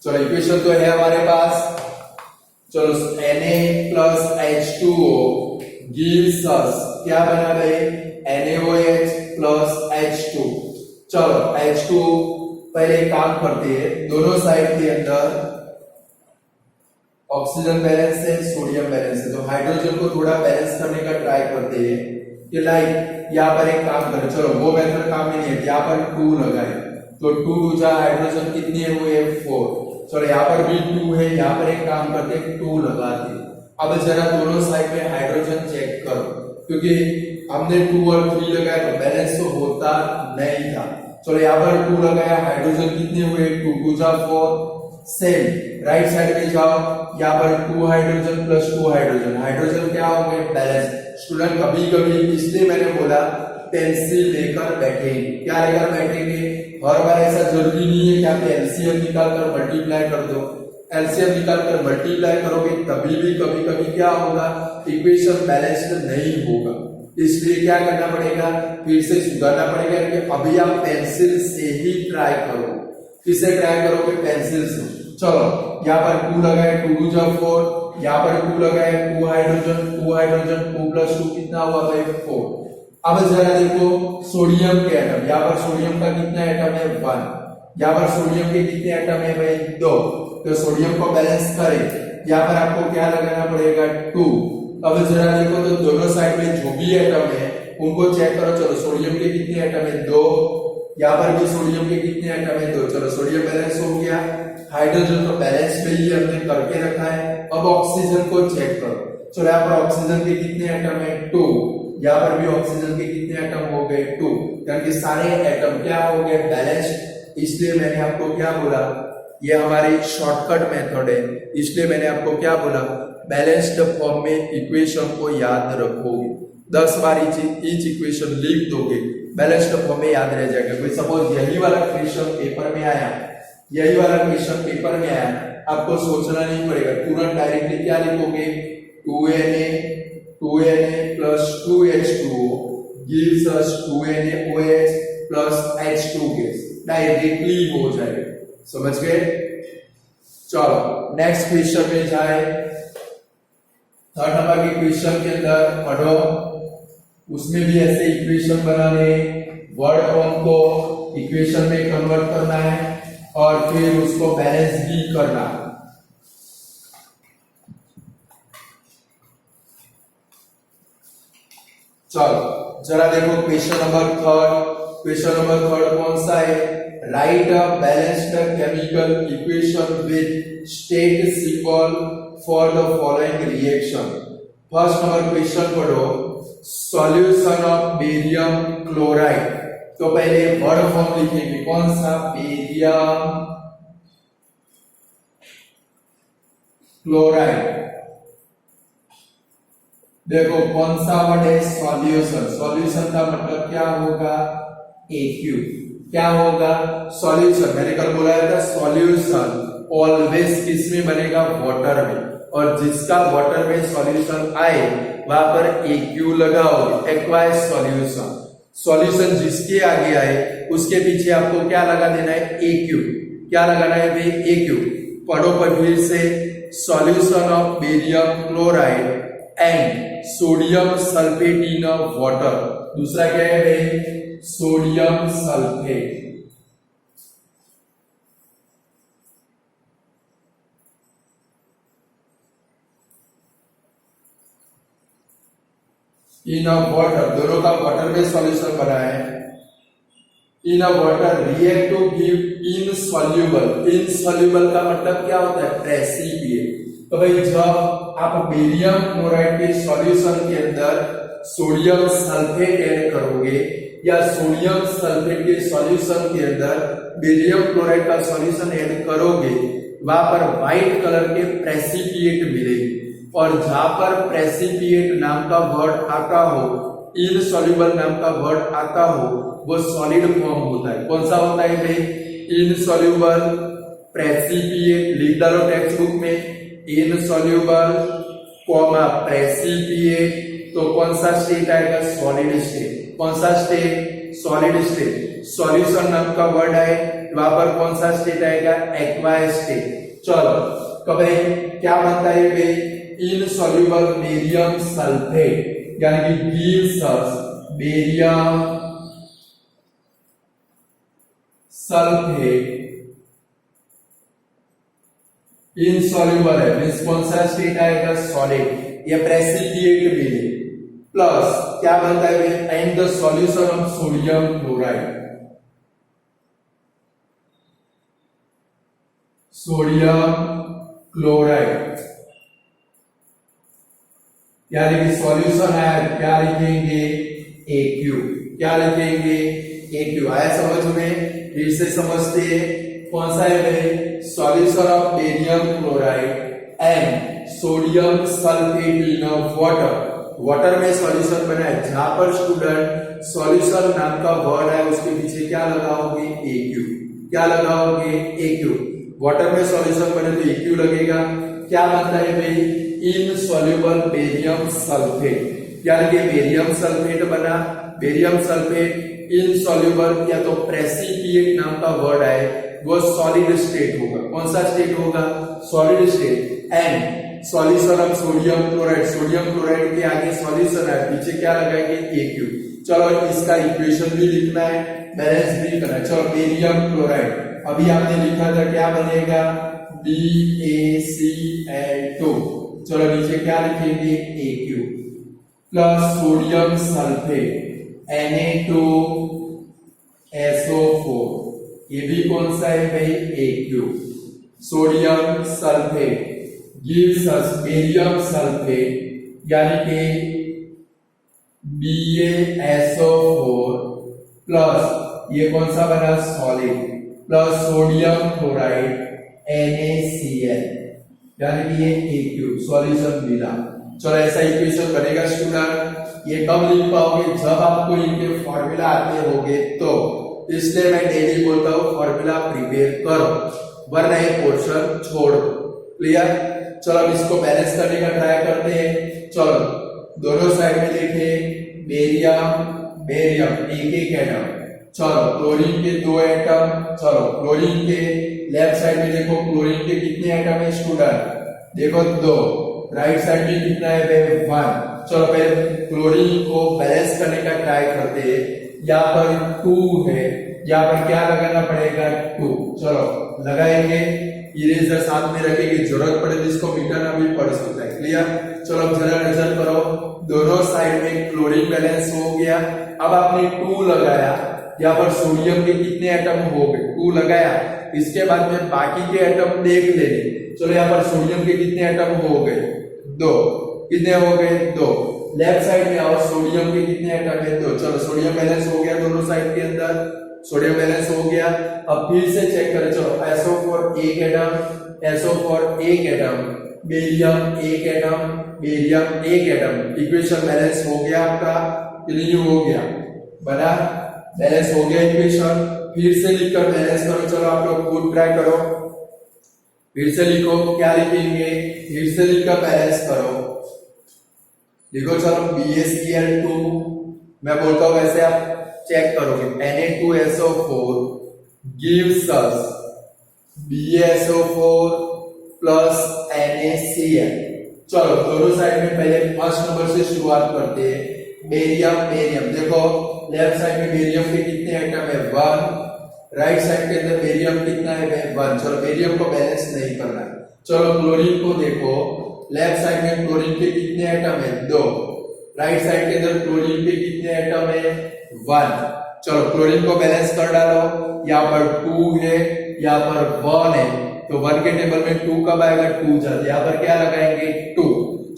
चलो इक्वेशन तो है हमारे पास। चलो Na+H2O gives us क्या बना भाई NaOH+H2। चलो H2 पहले काम करते हैं, दोनों साइड के अंदर ऑक्सीजन बैलेंस है, सोडियम बैलेंस है, तो हाइड्रोजन को थोड़ा बैलेंस करने का ट्राई करते हैं कि लाइक यहाँ पर एक काम करें। चलो वो मेथड काम में नहीं है, यहाँ पर 2 लगाए तो 2 2 जा हाइड्रोजन कितने हुए 4। चलो यहाँ पर भी 2 है, यहाँ पर एक काम करते हैं 2 लगाते। अब जरा दोनों साइड में हाइड्रोजन चेक करो, क्योंकि हमने 2 और 3 लगाया तो बैलेंस तो होता नहीं था। चलो यहाँ पर 2 लगाया, हाइड्रोजन कितने हुए 2 2 जा 4। सेम राइट साइड में जाओ, यहाँ पर 2 हाइड्रोजन + 2 हाइड्रोजन, हाइड्रोजन क्या होंगे बैलेंस। स्टूडेंट कभी कभी इसलिए मैंने बोला पेंसिल लेकर बैठेंगे। क्या लेकर बैठेंगे, हर बार ऐसा जरूरी नहीं है कि आप एलसीएम निकाल कर मल्टीप्लाई कर दो। एलसीएम निकाल कर मल्टीप्लाई करोगे तभी भी कभी कभी क्या होगा इक्वेशन बैलेंस्ड नहीं होगा, इसलिए क्या करना पड़ेगा फिर से सुधारना पड़ेगा कि अभी आप पेंसिल से ही ट्राई करो। किससे ट्राई करोगे पेंसिल से। चलो यहाँ पर 2 लगाए 2 2 जा 4, यहाँ पर 2 लगाए 2 हाइड्रोजन 2 हाइड्रोजन 2 + 2 कितना हुआ भाई 4। अब जरा देखो सोडियम के एटम, यहाँ पर सोडियम का कितना एटम है 1, यहाँ पर सोडियम के कितने एटम है भाई 2। तो सोडियम को बैलेंस करें, यहाँ पर आपको क्या लगाना पड़ेगा 2। अब जरा देखो तो दोनों साइड में जो भी एटम है उनको चेक करो। चलो सोडियम के कितने एटम है 2, यहाँ पर भी सोडियम के कितने एटम है 2। चलो सोडियम बैलेंस हो गया, हाइड्रोजन तो बैलेंस पे ही हमने करके रखा है। अब ऑक्सीजन को चेक करो। चलो यहाँ पर ऑक्सीजन के कितने एटम है 2, यहाँ पर भी ऑक्सीजन के कितने एटम हो गए 2, क्योंकि सारे एटम क्या हो गए बैलेंस्ड। इसलिए मैंने आपको क्या बोला, ये हमारी शॉर्टकट मेथड है, इसलिए मैंने आपको क्या बोला बैलेंस्ड फॉर्म में इक्वेशन को याद रखोगे। 10 बार ईच इक्वेशन लिख दोगे, बैलेंस्ड फॉर्म में याद रह जाएगा। कोई सपोज यही वाला क्वेश्चन पेपर में आया, यही वाला क्वेश्चन पेपर में आया, आपको सोचना नहीं पड़ेगा, तुरंत डायरेक्टली क्या लिखोगे 2Na plus 2H2O gives us 2NaOH plus H2 gas, directly हो जाएगा। समझ गए। चलो नेक्स्ट क्वेश्चन में जाए। 3rd नंबर के क्वेश्चन के अंदर पढ़ो, उसमें भी ऐसे इक्वेशन बनाने, वर्ड फॉर्म को इक्वेशन में कन्वर्ट करना है और फिर उसको बैलेंस भी करना। चलो जरा देखो question number 3rd। Question number 3rd कौन सा है, right a balanced chemical equation with state symbol for the following reaction. First number question पढ़ो, सॉल्यूशन ऑफ बेरियम क्लोराइड। तो पहले वर्ड फॉर्म लिखेंगे, कौन सा बेरियम क्लोराइड। देखो कौन सा वर्ड है सॉल्यूशन, सॉल्यूशन का मतलब क्या होगा AQ, क्या होगा सॉल्यूशन। मैंने कल बोला था सॉल्यूशन ऑलवेज किसमें बनेगा वाटर में, और जिसका वाटर में सॉल्यूशन आए वहां पर AQ लगाओगे, एक्वायर्ड सॉल्यूशन। सॉल्यूशन जिसके आगे आए उसके पीछे आपको क्या लगा देना है, ए क्यू। क्या लगाना है भाई, ए क्यू। पढ़ो पर फिर से, solution of barium chloride and sodium sulphate in water. दूसरा क्या है भाई, सोडियम सल्फेट। इन वाटर, दोनों का वाटर में सॉल्यूशन बना है। In water react to give insoluble. Insoluble का मतलब क्या होता है, प्रेसिपिएट। तो भाई जब आप बेरियम क्लोराइड के सॉल्यूशन के अंदर सोडियम सल्फेट ऐड करोगे या सोडियम सल्फेट के सॉल्यूशन के अंदर बेरियम क्लोराइड का सॉल्यूशन ऐड करोगे, वहां पर व्हाइट कलर के प्रेसिपिएट मिलेगी। और जहां पर प्रेसिपिएट नाम का वर्ड आता हो, इनसॉल्युबल नाम का वर्ड आता हो, वो सॉलिड फॉर्म होता है। कौन सा होता है भाई, इनसॉल्युबल प्रेसिपिएट। लिख डालो टेक्स्ट बुक में, इनसॉल्युबल कॉमा प्रेसिपिएट। तो कौन सा स्टेट आएगा, सॉलिड स्टेट। कौन सा स्टेट, सॉलिड स्टेट। सॉल्यूशन नाम का वर्ड है, वहां पर कौन सा स्टेट आएगा, एक्वा स्टेट। चलो कब क्या बनता है भाई, इनसॉल्युबल बेरियम सल्फेट, यानी कि gives us barium sulphate. Insoluble है मींस कौन सा स्टेट आएगा, सॉलिड। ये प्रेसिपिएट मिले प्लस क्या बनता है, and the solution of sodium chloride. Sodium chloride, यानी कि सॉल्यूशन आया, क्या लिखेंगे, AQ। क्या लिखेंगे, AQ। आया समझ में, फिर से समझते हैं। कौन सा है, solution of barium chloride and sodium sulphate in water. Water में सॉल्यूशन बना है, जहां पर स्टूडेंट सॉल्यूशन नाम का वर्ड है उसके पीछे क्या लगाओगे, AQ। क्या लगाओगे, AQ। वाटर में सॉल्यूशन बने तो AQ लगेगा। क्या बनता है भाई, इनसॉल्युबल बेरियम सल्फेट, यानी कि बेरियम सल्फेट बना। बेरियम सल्फेट इनसॉल्युबल या तो प्रेसिपिएट नाम का वर्ड है, वो सॉलिड स्टेट होगा। कौन सा स्टेट होगा, solid state. And solution of sodium chloride, sodium chloride के आगे सॉल्यूशन है, पीछे क्या लगाएंगे, AQ। चलो इसका इक्वेशन भी लिखना है, बैलेंस भी करना है। चलो बेरियम क्लोराइड अभी आपने लिखा था, क्या बनेगा, BaCl2। चलो नीचे क्या लिखेंगे, AQ plus sodium sulphate Na2SO4। ये भी कौन सा है भाई, AQ। Sodium sulphate gives us barium sulphate, यानी कि BaSO4 प्लस ये कौन सा बना, solid, plus sodium chloride NaCl, यानी कि ये AQ सॉल्यूशन मिला। चलो ऐसा इक्वेशन बनेगा स्टूडेंट। ये कब लिख पाओगे, जब आपको इनके फॉर्मूला आते होंगे तो। इसलिए मैं डेली बोलता हूँ फॉर्मूला प्रिपेयर करो, वरना ये पोर्शन छोड़ दो। क्लियर। चलो अब इसको बैलेंस करने का ट्राई करते हैं। चलो दोनों साइड में देखें, बेरियम बेरियम एक एक एटम। चलो क्लोरीन के 2 एटम। चलो क्लोरीन के लेफ्ट साइड में देखो, क्लोरीन के कितने एटम है स्टूडेंट, देखो 2। राइट साइड में कितना है, 1। चलो पहले क्लोरीन को बैलेंस करने का ट्राई करते हैं। यहाँ पर 2 है, यहाँ पर क्या लगाना पड़ेगा, 2। चलो लगाएंगे, इरेजर साथ में रखेंगे, जरूरत पड़े तो इसको मिटाना भी पड़ सकता है। क्लियर। चलो अब जरा नजर करो, दोनों साइड में क्लोरीन बैलेंस हो गया। अब आपने 2 लगाया, यहाँ पर सोडियम के कितने एटम हो गए, 2 लगाया। इसके बाद में बाकी के एटम देख लेंगे। चलो यहाँ पर सोडियम के कितने एटम हो गए, 2। कितने हो गए, 2। लेफ्ट साइड में आओ, सोडियम के कितने एटम है, 2। चलो सोडियम बैलेंस हो गया दोनों साइड के अंदर, सोडियम बैलेंस हो गया। अब फिर से चेक करें, चलो SO4 1 atom, SO4 1 atom, barium 1 atom, barium 1 atom. Equation balance हो गया आपका, क्लियर हो गया, बना बैलेंस हो गया इक्वेशन। फिर से लिखकर बैलेंस करो। चलो आप लोग खुद ट्राई करो, फिर से लिखो, क्या लिखेंगे, फिर से लिखकर बैलेंस करो। देखो चलो BaCl2 मैं बोलता हूं वैसे आप चेक करोगे। Na2SO4 gives us BaSO4 plus NaCl। चलो दोनों साइड में पहले फर्स्ट नंबर से शुरुआत करते हैं। बेरियम बेरियम देखो लेफ्ट साइड में बेरियम के कितने एटम है 1, राइट साइड के अंदर बेरियम कितना है 1। चलो बेरियम को बैलेंस नहीं करना है। चलो क्लोरीन को देखो लेफ्ट साइड में क्लोरीन के कितने एटम है 2, राइट साइड के अंदर क्लोरीन के कितने एटम है 1। चलो क्लोरीन को बैलेंस कर डालो, यहाँ पर 2 है यहाँ पर 1 है, तो 1 के टेबल में 2 कब आएगा 2 जाते, यहाँ पर क्या लगाएंगे 2।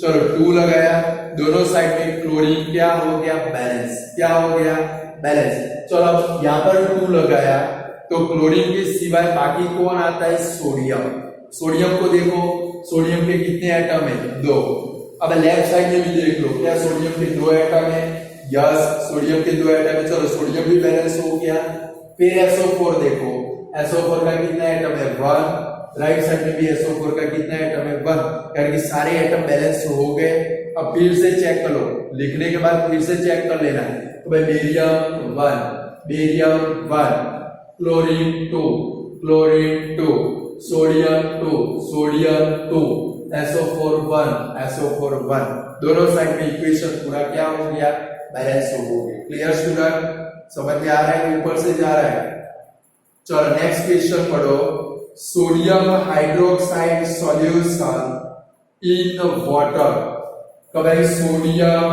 चलो 2 लगाया, दोनों साइड में क्लोरीन क्या हो गया बैलेंस, क्या हो गया बैलेंस। चलो अब यहाँ पर 2 लगाया तो क्लोरीन के सिवाय बाकी कौन आता है सोडियम। सोडियम को देखो सोडियम के कितने एटम है 2। अब लेफ्ट साइड में भी देख लो क्या सोडियम के 2 एटम है, यस सोडियम के 2 एटम है। चलो सोडियम भी बैलेंस हो गया। फिर SO4 देखो SO4 का कितना एटम है 1, राइट साइड में भी SO4 का कितना एटम है 1, यानी कि सारे एटम बैलेंस हो गए। अब फिर से चेक कर लो, लिखने के बाद फिर से चेक कर लेना है। तो भाई बेरियम 1 क्लोरीन 2 सोडियम 2 SO4 1 दोनों साइड में इक्वेशन पूरा क्या हो गया बैलेंस हो गया। क्लियर स्टूडेंट, समझ में आ रहा है ऊपर से जा रहा है। चलो नेक्स्ट क्वेश्चन पढ़ो। Sodium hydroxide solution in water. तो भाई सोडियम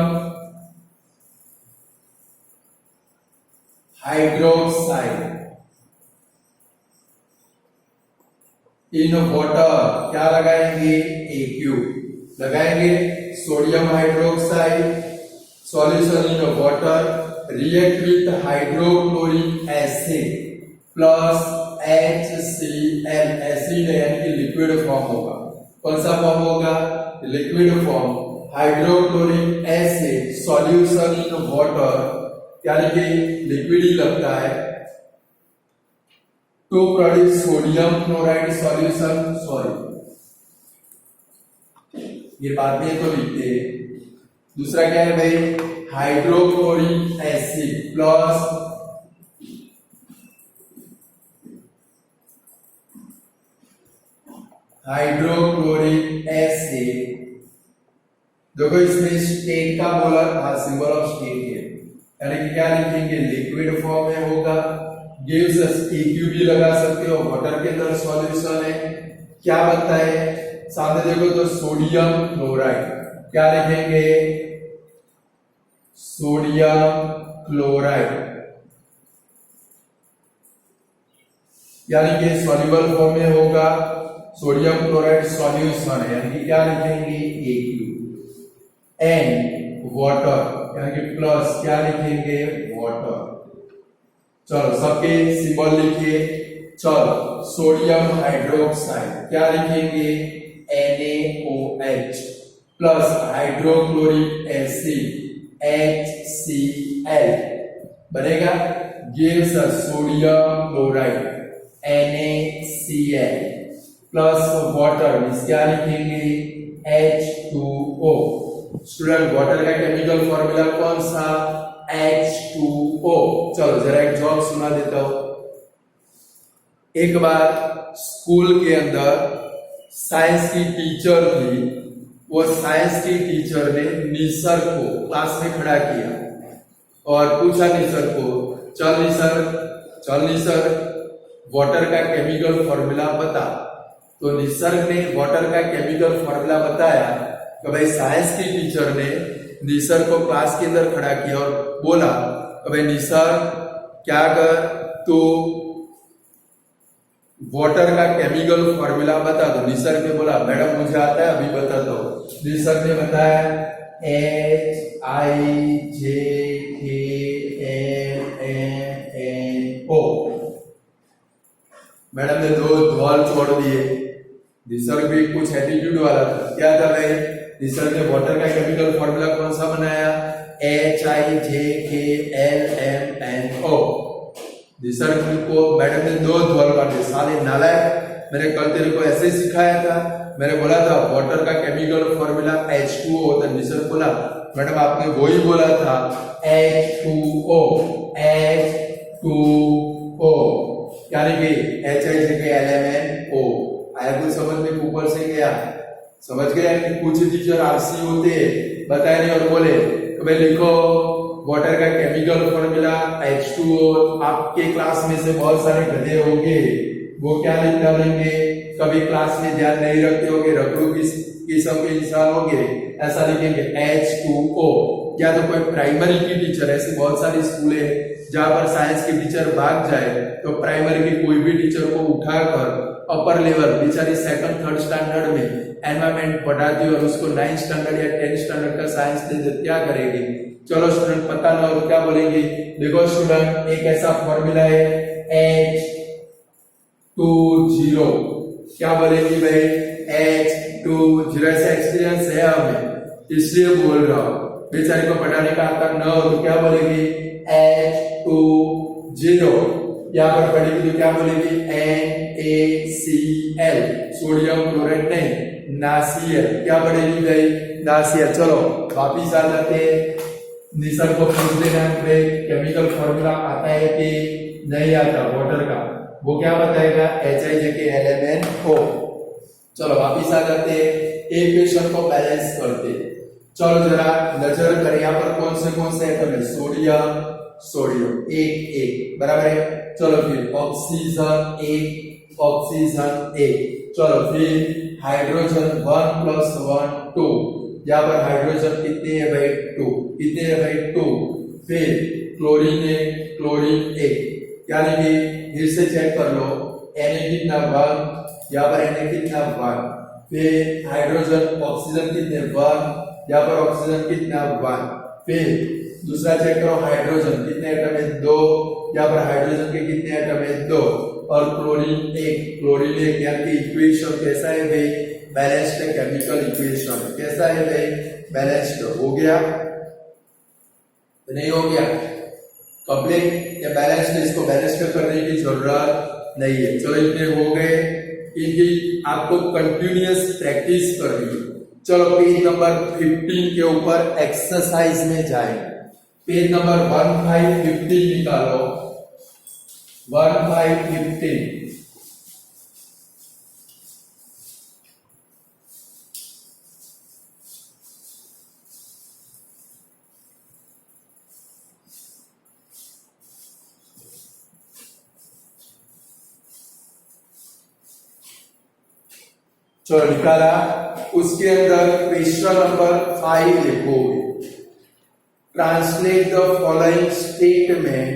हाइड्रोक्साइड इन वाटर क्या लगाएंगे AQ लगाएंगे। Sodium hydroxide solution in water react with hydrochloric acid plus HCl। Acid यानी कि लिक्विड फॉर्म होगा। कौन सा फॉर्म होगा liquid form. Hydrochloric acid solution in water यानी कि लिक्विड ही लगता है। To produce sodium chloride solution, sorry ये बाद में तो लिखते हैं। दूसरा क्या है भाई hydrochloric acid plus hydrochloric acid. देखो इसमें स्टेट का बोला था सिंबल ऑफ स्टेट है, यानी कि क्या लिखेंगे लिक्विड फॉर्म में होगा। गिव्स अस EQ भी लगा सकते हो, वाटर के अंदर सॉल्यूशन है। क्या बनता है सामने देखो तो सोडियम क्लोराइड, क्या लिखेंगे सोडियम क्लोराइड, यानी कि सॉल्युबल फॉर्म में होगा। सोडियम क्लोराइड सॉल्यूशन है यानी कि क्या लिखेंगे AQ। एंड वाटर यानी कि प्लस क्या लिखेंगे वाटर। चलो सबके सिंबल लिखिए। चलो सोडियम हाइड्रोक्साइड क्या लिखेंगे NaOH plus hydrochloric acid HCl बनेगा। Gives sodium chloride NaCl plus water means क्या लिखेंगे H2O। स्टूडेंट वाटर का केमिकल फॉर्मूला कौन सा H2O। चलो जरा एक जॉब सुना देता हूं। एक बार स्कूल के अंदर साइंस की टीचर थी, वो साइंस की टीचर ने निसर्ग को क्लास में खड़ा किया और पूछा निसर्ग को चल निसर्ग वाटर का केमिकल फॉर्मूला बता। तो निसर्ग ने वाटर का केमिकल फॉर्मूला बताया। तो भाई साइंस की टीचर ने निसर्ग को क्लास के अंदर खड़ा किया और बोला कि भाई निसर्ग क्या कर तो वाटर का केमिकल फॉर्मूला बता दो। निसर्ग ने बोला मैडम मुझे आता है अभी बता दो। निसर्ग ने बताया HIJKLMNO। मैडम ने 2 ढोल छोड़ दिए। निसर्ग भी कुछ एटीट्यूड वाला था। क्या था भाई निसर्ग ने वाटर का केमिकल फॉर्मूला कौन सा बनाया HIJKLMNO। निसर्ग को मैडम ने 2 ढोल मार दिए। साले नालायक, मैंने कल तेरे को ऐसे सिखाया था, मैंने बोला था वाटर का केमिकल फॉर्मूला H2O होता है। निसर्ग बोला मैडम आपने वो ही बोला था H2O, H2O, यानी कि H है जगह LMNO। आया कुछ समझ में? ऊपर से गया, समझ गया कि कुछ टीचर आलसी होते बताए नहीं और बोले तो भाई लिखो वाटर का केमिकल फॉर्मूला H2O। आपके क्लास में से बहुत सारे गधे होंगे, वो क्या लिख डालेंगे, कभी क्लास में ध्यान नहीं रखते होंगे, रखड़ू किस्म के इंसान होंगे, ऐसा लिखेंगे H2O। या तो कोई प्राइमरी की टीचर, ऐसी बहुत सारी स्कूल है जहां पर साइंस के टीचर भाग जाए तो प्राइमरी की कोई भी टीचर को उठाकर अपर लेवल बेचारी सेकंड थर्ड स्टैंडर्ड में एनवायरमेंट पढ़ाती और उसको 9th स्टैंडर्ड या 10th स्टैंडर्ड का साइंस दे दे, क्या करेगी? चलो स्टूडेंट पता ना हो क्या बोलेंगे? देखो स्टूडेंट एक ऐसा फॉर्मूला है H20, क्या बोलेंगे भाई? H20। ऐसा एक्सपीरियंस है हमें इसलिए बोल रहा हूं, बेचारी को पढ़ाने का आता न हो तो क्या बोलेगी? H20। यहाँ पर पढ़ेगी तो क्या बोलेगी? NaCl, सोडियम क्लोराइड नहीं, NaCl। क्या पढ़ेगी भाई? NaCl। चलो वापिस आ जाते हैं, निसर्ग को पूछ लेना भाई केमिकल फॉर्मूला आता है कि नहीं आता वाटर का, वो क्या बताएगा? HIJKLMNO। चलो वापिस आ जाते हैं, इक्वेशन को बैलेंस करते। चलो जरा नजर करें यहाँ पर कौन से एटम है? सोडियम एक बराबर है। चलो फिर ऑक्सीजन एक। चलो फिर हाइड्रोजन 1 + 1 2। यहाँ पर हाइड्रोजन कितने है भाई? 2। कितने है भाई? 2। फिर क्लोरीन एक, यानी कि फिर से चेक कर लो Na कितना 1, यहाँ पर Na कितना 1। फिर हाइड्रोजन ऑक्सीजन कितने 1, यहाँ पर ऑक्सीजन कितना 1। फिर दूसरा चेक करो हाइड्रोजन कितने एटम है? 2, यहाँ पर हाइड्रोजन के कितने एटम है? 2। और क्लोरीन एक, यानी कि इक्वेशन कैसा है भाई? Balanced chemical equation. कैसा है भाई? बैलेंस्ड। हो गया नहीं हो गया? कंप्लीट या बैलेंस्ड? इसको बैलेंस्ड करने की जरूरत नहीं है। चलो इतने हो गए, इनकी आपको कंटिन्यूअस प्रैक्टिस करनी है। चलो पेज नंबर 15 के ऊपर एक्सरसाइज में जाए। पेज नंबर 1515 निकालो। 1515 चलो निकाला। उसके अंदर क्वेश्चन नंबर 5 लिखोगे, translate the following statement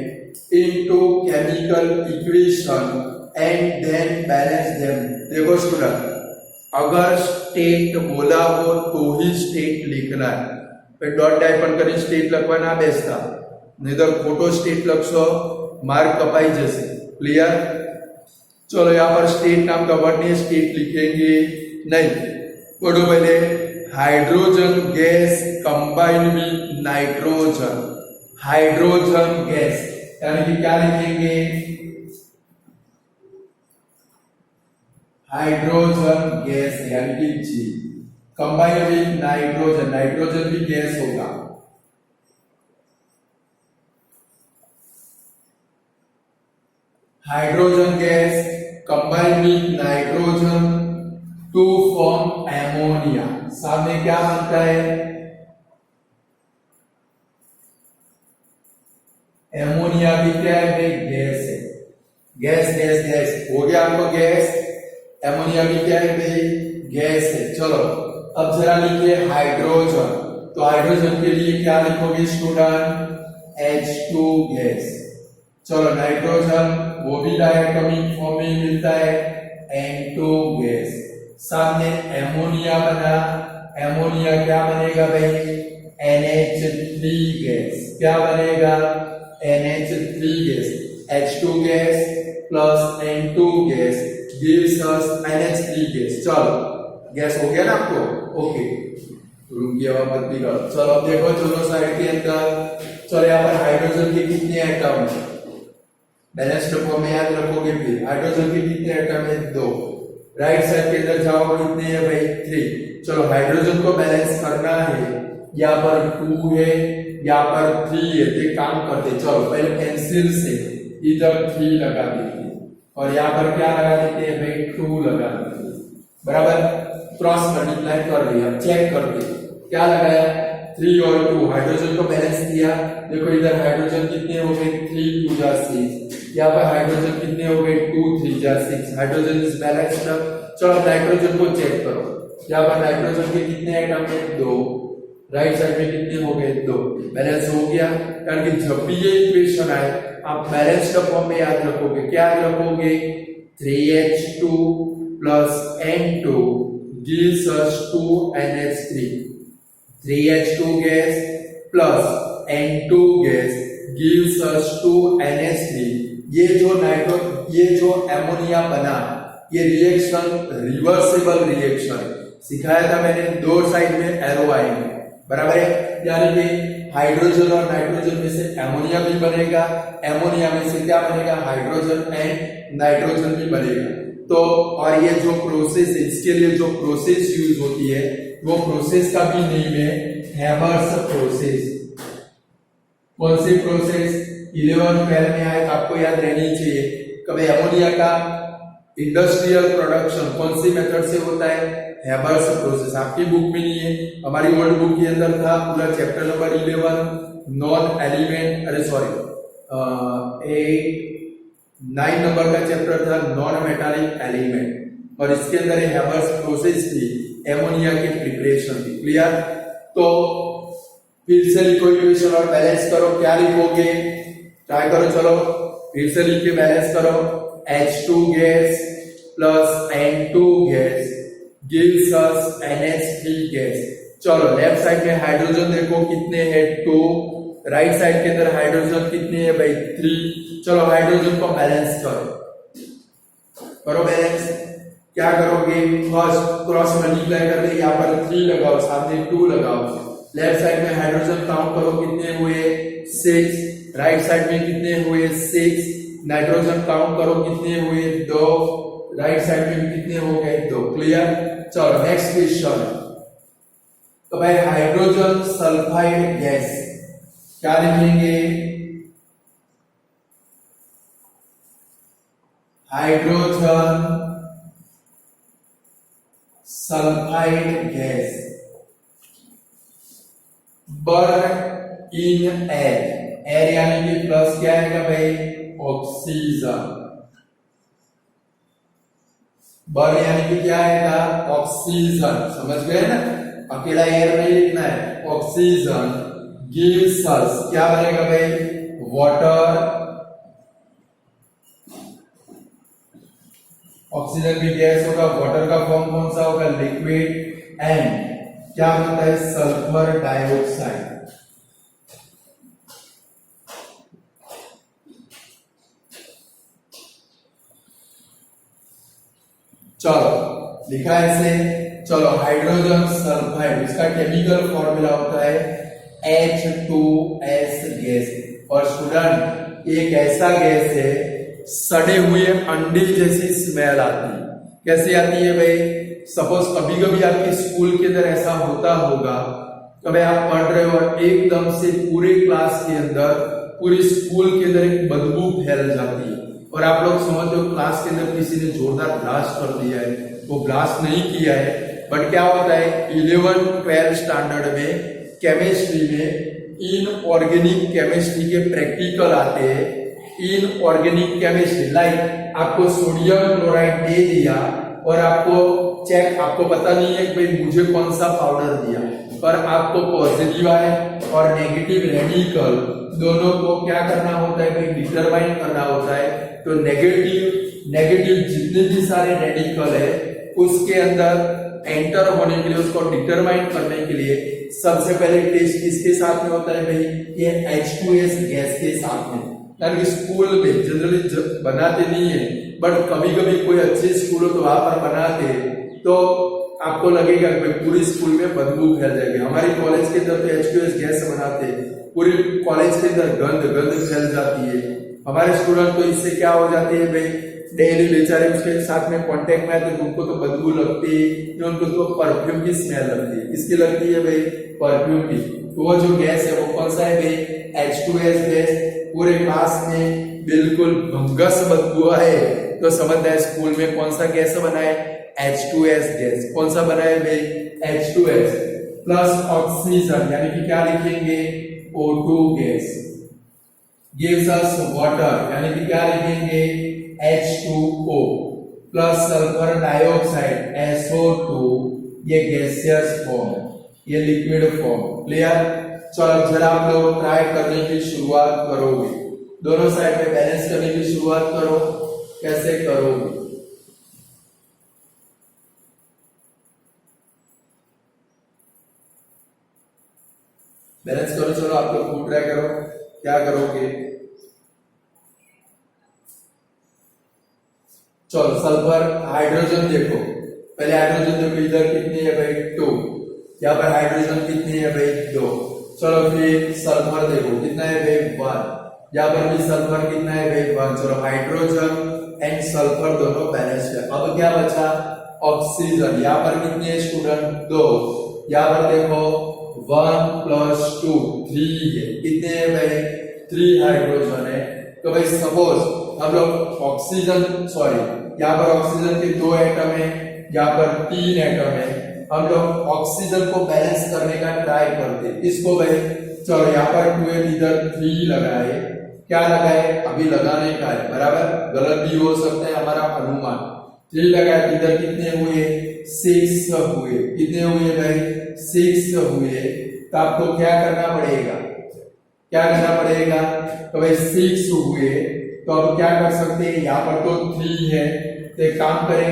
into chemical equation and then balance them. देखो स्टूडेंट, अगर स्टेट बोला हो तो ही स्टेट लिखना है, फिर डॉट डायपन કરી સ્ટેટ લખવા ના બેસતા, નહીતર ખોટો સ્ટેટ લખશો માર્ક કપાઈ જશે। ક્લિયર? चलो यहाँ पर स्टेट नाम का वर्ड नहीं, स्टेट लिखेंगे नहीं। पढ़ो पहले, hydrogen gas combine with nitrogen. Hydrogen gas यानी कि क्या लिखेंगे? हाइड्रोजन गैस यानी कि G. Combine with nitrogen, nitrogen भी गैस होगा। Hydrogen gas combine with nitrogen to form ammonia. सामने क्या बनता है? एमोनिया भी क्या है? गैस है। गैस गैस गैस हो गया आपको गैस। एमोनिया भी क्या है भाई? गैस है। चलो अब जरा लिखिए हाइड्रोजन। तो हाइड्रोजन के लिए क्या लिखोगे स्टूडेंट? H2 gas. चलो नाइट्रोजन वो भी डायटोमिक फॉर्म में मिलता है, N2 गैस। सामने एमोनिया बना, एमोनिया क्या बनेगा भाई? NH3 gas. क्या बनेगा? NH3 gas. H2 gas plus N2 gas gives us NH3 gas. चलो गैस हो गया ना आपको? ओके, रूम की हवा मत बिगाड़ो। चलो अब देखो दोनों साइड के अंदर। चलो यहाँ पर हाइड्रोजन के कितने एटम है? बैलेंस्ड फॉर्म में याद रखोगे। फिर हाइड्रोजन के कितने एटम है? 2। राइट साइड के अंदर जाओ कितने है भाई? 3। चलो हाइड्रोजन को बैलेंस करना है यहाँ पर 2 है, यहाँ पर 3 है, तो काम करते चलो पहले पेंसिल से इधर 3 लगा देते और यहाँ पर क्या लगा देते हैं भाई 2 लगा देते, बराबर, क्रॉस मल्टीप्लाई कर दिया, चेक कर दिया क्या लगाया 3 और 2, हाइड्रोजन को बैलेंस किया, देखो इधर हाइड्रोजन कितने हो गए 3 2 जा 6, यहाँ पर हाइड्रोजन कितने हो गए 2 3 जा 6, हाइड्रोजन इज बैलेंस्ड। चलो नाइट्रोजन को चेक करो, यहाँ पर नाइट्रोजन के कितने आइटम है 2, राइट साइड में कितने हो गए 2, बैलेंस हो गया। कारण कि जब भी ये इक्वेशन आए आप बैलेंस्ड फॉर्म में याद रखोगे, क्या याद रखोगे 3H2 plus N2 gives us 2NH3, 3H2 gas plus N2 gas gives us 2NH3। ये जो एमोनिया बना ये रिएक्शन रिवर्सिबल रिएक्शन सिखाया था मैंने, दो साइड में एरो आएंगे, बराबर है, यानी कि हाइड्रोजन और नाइट्रोजन में से एमोनिया भी बनेगा, एमोनिया में से क्या बनेगा हाइड्रोजन एंड नाइट्रोजन भी बनेगा। तो और ये जो प्रोसेस है इसके लिए जो प्रोसेस यूज होती है वो प्रोसेस का भी नेम है हैबर्स प्रोसेस। कौन सी प्रोसेस 11 12 में आए आपको याद रहनी चाहिए। कभी एमोनिया का इंडस्ट्रियल प्रोडक्शन कौन सी मेथड से होता है हैबर्स प्रोसेस। आपकी बुक में नहीं है, हमारी ओल्ड बुक के अंदर था पूरा चैप्टर नंबर 11 नॉन एलिमेंट, अरे सॉरी 9 नंबर का चैप्टर था नॉन मेटालिक एलिमेंट और इसके अंदर हैबर्स प्रोसेस थी, एमोनिया की प्रिपरेशन थी। क्लियर? तो फिर से लिखो इक्वेशन और बैलेंस करो, क्या लिखोगे ट्राई करो, चलो फिर से लिख के बैलेंस करो। H2 gas plus N2 gas gives us NH3 gas. चलो लेफ्ट साइड में हाइड्रोजन देखो कितने हैं 2, राइट साइड के अंदर हाइड्रोजन कितने हैं भाई 3। चलो हाइड्रोजन को बैलेंस करो बैलेंस, क्या करोगे फर्स्ट क्रॉस मल्टीप्लाई कर दे, यहाँ पर 3 लगाओ सामने 2 लगाओ, लेफ्ट साइड में हाइड्रोजन काउंट करो कितने हुए 6, राइट साइड में कितने हुए 6, नाइट्रोजन काउंट करो कितने हुए 2, राइट साइड में कितने हो गए 2। क्लियर? चलो नेक्स्ट क्वेश्चन। तो भाई हाइड्रोजन सल्फाइड गैस क्या लिखेंगे, hydrogen sulphide gas burn in air यानी कि प्लस क्या आएगा भाई ऑक्सीजन, बर्न यानी कि क्या आएगा ऑक्सीजन, समझ गए ना, अकेला एयर नहीं लिखना है, ऑक्सीजन गिव्स अस क्या बनेगा भाई वाटर, ऑक्सीजन भी गैस होगा, वाटर का फॉर्म कौन सा होगा लिक्विड, एंड क्या होता है सल्फर डाइऑक्साइड। चलो लिखा है इसे। चलो हाइड्रोजन सल्फाइड इसका केमिकल फॉर्मूला होता है H2S गैस। और स्टूडेंट एक ऐसा गैस है सड़े हुए अंडे जैसी स्मेल आती है। कैसे आती है भाई, सपोज कभी कभी आपके स्कूल के अंदर ऐसा होता होगा, कभी आप पढ़ रहे हो और एकदम से पूरे क्लास के अंदर पूरे स्कूल के अंदर एक बदबू फैल जाती है और आप लोग समझते हो क्लास के अंदर किसी ने जोरदार ब्लास्ट कर दिया है। वो ब्लास्ट नहीं किया है, बट क्या होता है 11-12 स्टैंडर्ड में केमिस्ट्री में इनऑर्गेनिक केमिस्ट्री के प्रैक्टिकल आते हैं। इनऑर्गेनिक केमिस्ट्री लाइक आपको सोडियम क्लोराइड दे दिया और आपको चेक, आपको पता नहीं है कि भाई मुझे कौन सा पाउडर दिया, पर आपको पॉजिटिव आए और नेगेटिव रेडिकल दोनों को क्या करना होता है भाई डिटरमाइन करना होता है। तो नेगेटिव जितने भी सारे रेडिकल है उसके अंदर एंटर होने के लिए, उसको डिटरमाइन करने के लिए सबसे पहले टेस्ट किसके साथ में होता है भाई, ये H2S गैस के साथ में। यानी स्कूल में जनरली बनाते नहीं है, बट कभी कभी कोई अच्छे स्कूल हो तो वहां पर बनाते तो आपको लगेगा कि पूरी स्कूल में बदबू फैल जाएगी। हमारी कॉलेज के अंदर तो H2S गैस बनाते, पूरी कॉलेज के अंदर गंद फैल जाती है। हमारे स्टूडेंट तो इससे क्या हो जाते हैं भाई, डेली बेचारे उसके साथ में कांटेक्ट में आते तो उनको तो बदबू लगती है, उनको तो परफ्यूम की स्मेल लगती है। किसकी लगती है भाई, परफ्यूम की। तो वो जो गैस है वो कौन सा है भाई, H2S गैस। पूरे क्लास में बिल्कुल भंगस बदबू है, तो समझना है स्कूल में कौन सा गैस बना है, H2S गैस। कौन सा बना है भाई, H2S प्लस ऑक्सीजन, यानी कि क्या लिखेंगे, O2 gas gives us water, यानी कि क्या लिखेंगे, H2O plus sulphur dioxide SO2, ये गैसियस फॉर्म, ये लिक्विड फॉर्म। क्लियर। चलो जरा आप लोग ट्राई करने की शुरुआत करोगे, दोनों साइड में बैलेंस करने की शुरुआत करो। कैसे करोगे, बैलेंस करो। चलो आप लोग खुद ट्राई करो, क्या करोगे। चलो सल्फर हाइड्रोजन देखो, पहले हाइड्रोजन देखो, इधर कितनी है भाई 2, यहाँ पर हाइड्रोजन कितनी है भाई 2। चलो फिर सल्फर देखो कितना है भाई 1, यहाँ पर भी सल्फर कितना है भाई 1। चलो हाइड्रोजन एंड सल्फर दोनों बैलेंस है। अब क्या बचा, ऑक्सीजन। यहाँ पर कितनी है स्टूडेंट 2, यहाँ पर देखो 1 + 2 3 है। कितने है भाई 3 हाइड्रोजन है। तो भाई सपोज हम लोग ऑक्सीजन, सॉरी यहाँ पर ऑक्सीजन के 2 एटम है, यहाँ पर 3 एटम है। हम लोग ऑक्सीजन को बैलेंस करने का ट्राई करते हैं। इसको भाई चलो यहाँ पर 2 है, इधर 3 लगाए, क्या लगाए, अभी लगाने का है, बराबर, गलत भी हो सकता है हमारा अनुमान। 3 लगाए, इधर कितने हुए 6 हुए। कितने हुए भाई 6 हुए। तो आपको क्या करना पड़ेगा, क्या करना पड़ेगा, तो भाई 6 हुए। तो अब क्या कर सकते हैं, यहाँ पर तो 3 है, तो एक काम करें,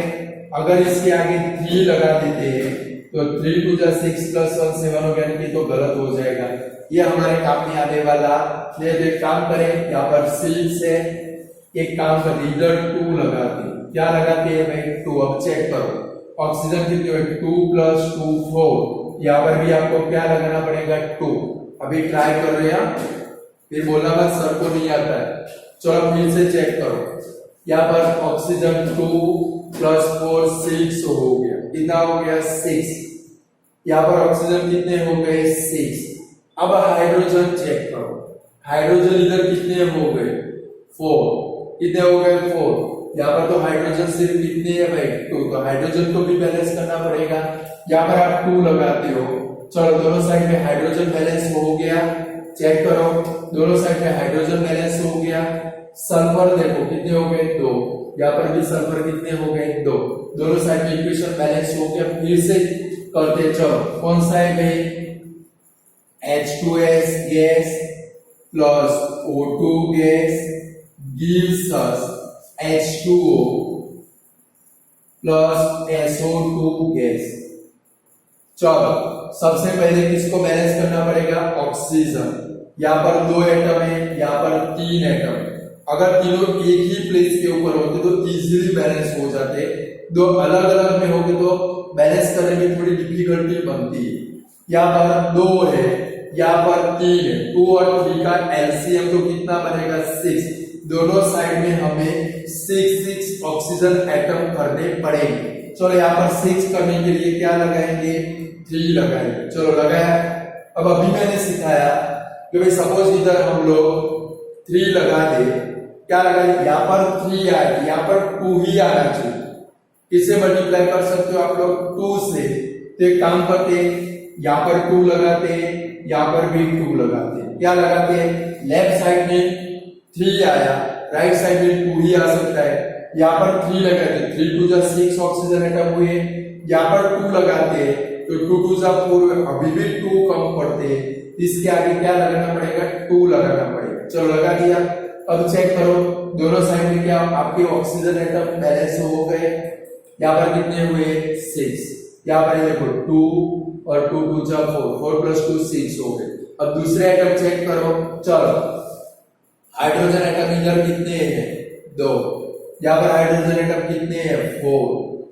अगर इसके आगे 3 लगा देते हैं तो 3 × 2 = 6 + 1 7 हो गया, कि तो गलत हो जाएगा, ये हमारे काम में आने वाला। एक काम करें, यहाँ पर 6 है, एक काम करें इधर 2 लगाते, क्या लगाते हैं भाई 2। अब चेक करो ऑक्सीजन कितनी है 2 + 2 4, यहाँ पर भी आपको क्या लगाना पड़ेगा 2। अभी ट्राई कर रहे हैं, फिर बोलना बस सर को नहीं आता है। चलो फिर से चेक करो, यहाँ पर ऑक्सीजन 2 + 4 6 हो गया। कितना हो गया 6। यहाँ पर ऑक्सीजन कितने हो गए 6। अब हाइड्रोजन चेक करो, हाइड्रोजन इधर कितने हो गए 4। कितने हो गए 4। यहाँ पर तो हाइड्रोजन सिर्फ कितने है भाई 2, तो हाइड्रोजन को भी बैलेंस करना पड़ेगा। यहाँ पर आप 2 लगाते हो। चलो दोनों साइड में हाइड्रोजन बैलेंस हो गया, चेक करो दोनों साइड में हाइड्रोजन बैलेंस हो गया। सल्फर देखो कितने हो गए 2, यहाँ पर भी सल्फर कितने हो गए 2, दोनों साइड में इक्वेशन बैलेंस हो गया। फिर से करते चलो, कौन सा है भाई H2S gas plus O2 gas gives us H2O plus SO2 gas. चलो सबसे पहले किसको बैलेंस करना पड़ेगा, ऑक्सीजन। यहाँ पर 2 एटम है, यहाँ पर 3 एटम है। अगर तीनों एक ही प्लेस के ऊपर होते तो इजीली बैलेंस हो जाते, दो अलग अलग में होते तो बैलेंस करने में थोड़ी डिफिकल्टी बनती है। यहाँ पर 2 है, यहाँ पर 3 है, 2 और 3 का एलसीएम तो कितना बनेगा 6। दोनों साइड में हमें 6 ऑक्सीजन एटम करने पड़ेंगे। चलो यहाँ पर 6 करने के लिए क्या लगाएंगे 3 लगाएंगे। चलो लगाया। अब अभी मैंने सिखाया कि भाई सपोज इधर हम लोग 3 लगा दे, क्या लगा, यहाँ पर 3 आए, यहाँ पर 2 ही आना चाहिए। किससे मल्टीप्लाई कर सकते हो आप लोग 2 से। तो एक काम करते हैं, यहाँ पर 2 लगाते हैं, यहाँ पर भी 2 लगाते हैं। क्या लगाते हैं, लेफ्ट साइड में 3 आया, राइट साइड में 2 ही आ सकता है। यहाँ पर 3 लगाते हैं, 3 × 2 = 6 ऑक्सीजन एटम हुए। यहाँ पर 2 लगाते हैं तो 2 × 2 = 4, अभी भी 2 कम पड़ते हैं। इसके आगे क्या लगाना पड़ेगा 2 लगाना पड़ेगा। चलो लगा दिया। अब चेक करो दोनों साइड में क्या आपके ऑक्सीजन एटम बैलेंस हो गए। यहाँ पर कितने हुए 6, यहाँ पर देखो 2 और 2 × 2 = 4, 4 + 2 6 हो गए। अब दूसरे एटम चेक करो। चलो हाइड्रोजन एटम इधर कितने हैं 2, यहाँ पर हाइड्रोजन एटम कितने हैं 4,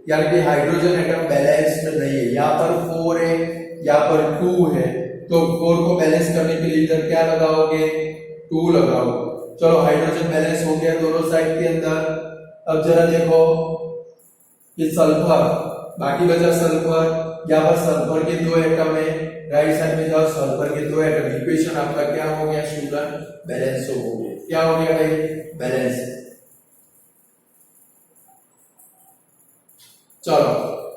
यानी कि हाइड्रोजन एटम बैलेंस में नहीं है। यहाँ पर 4 है, यहाँ पर 2 है, तो 4 को बैलेंस करने के लिए इधर क्या लगाओगे 2 लगाओ। चलो हाइड्रोजन बैलेंस हो गया दोनों साइड के अंदर। अब जरा देखो कि सल्फर, बाकी बचा सल्फर, यहाँ पर सल्फर के 2 एटम है, राइट साइड में जाओ सल्फर के 2 एटम, इक्वेशन आपका क्या हो गया स्टूडेंट, बैलेंस हो गया। क्या हो गया भाई, बैलेंस। चलो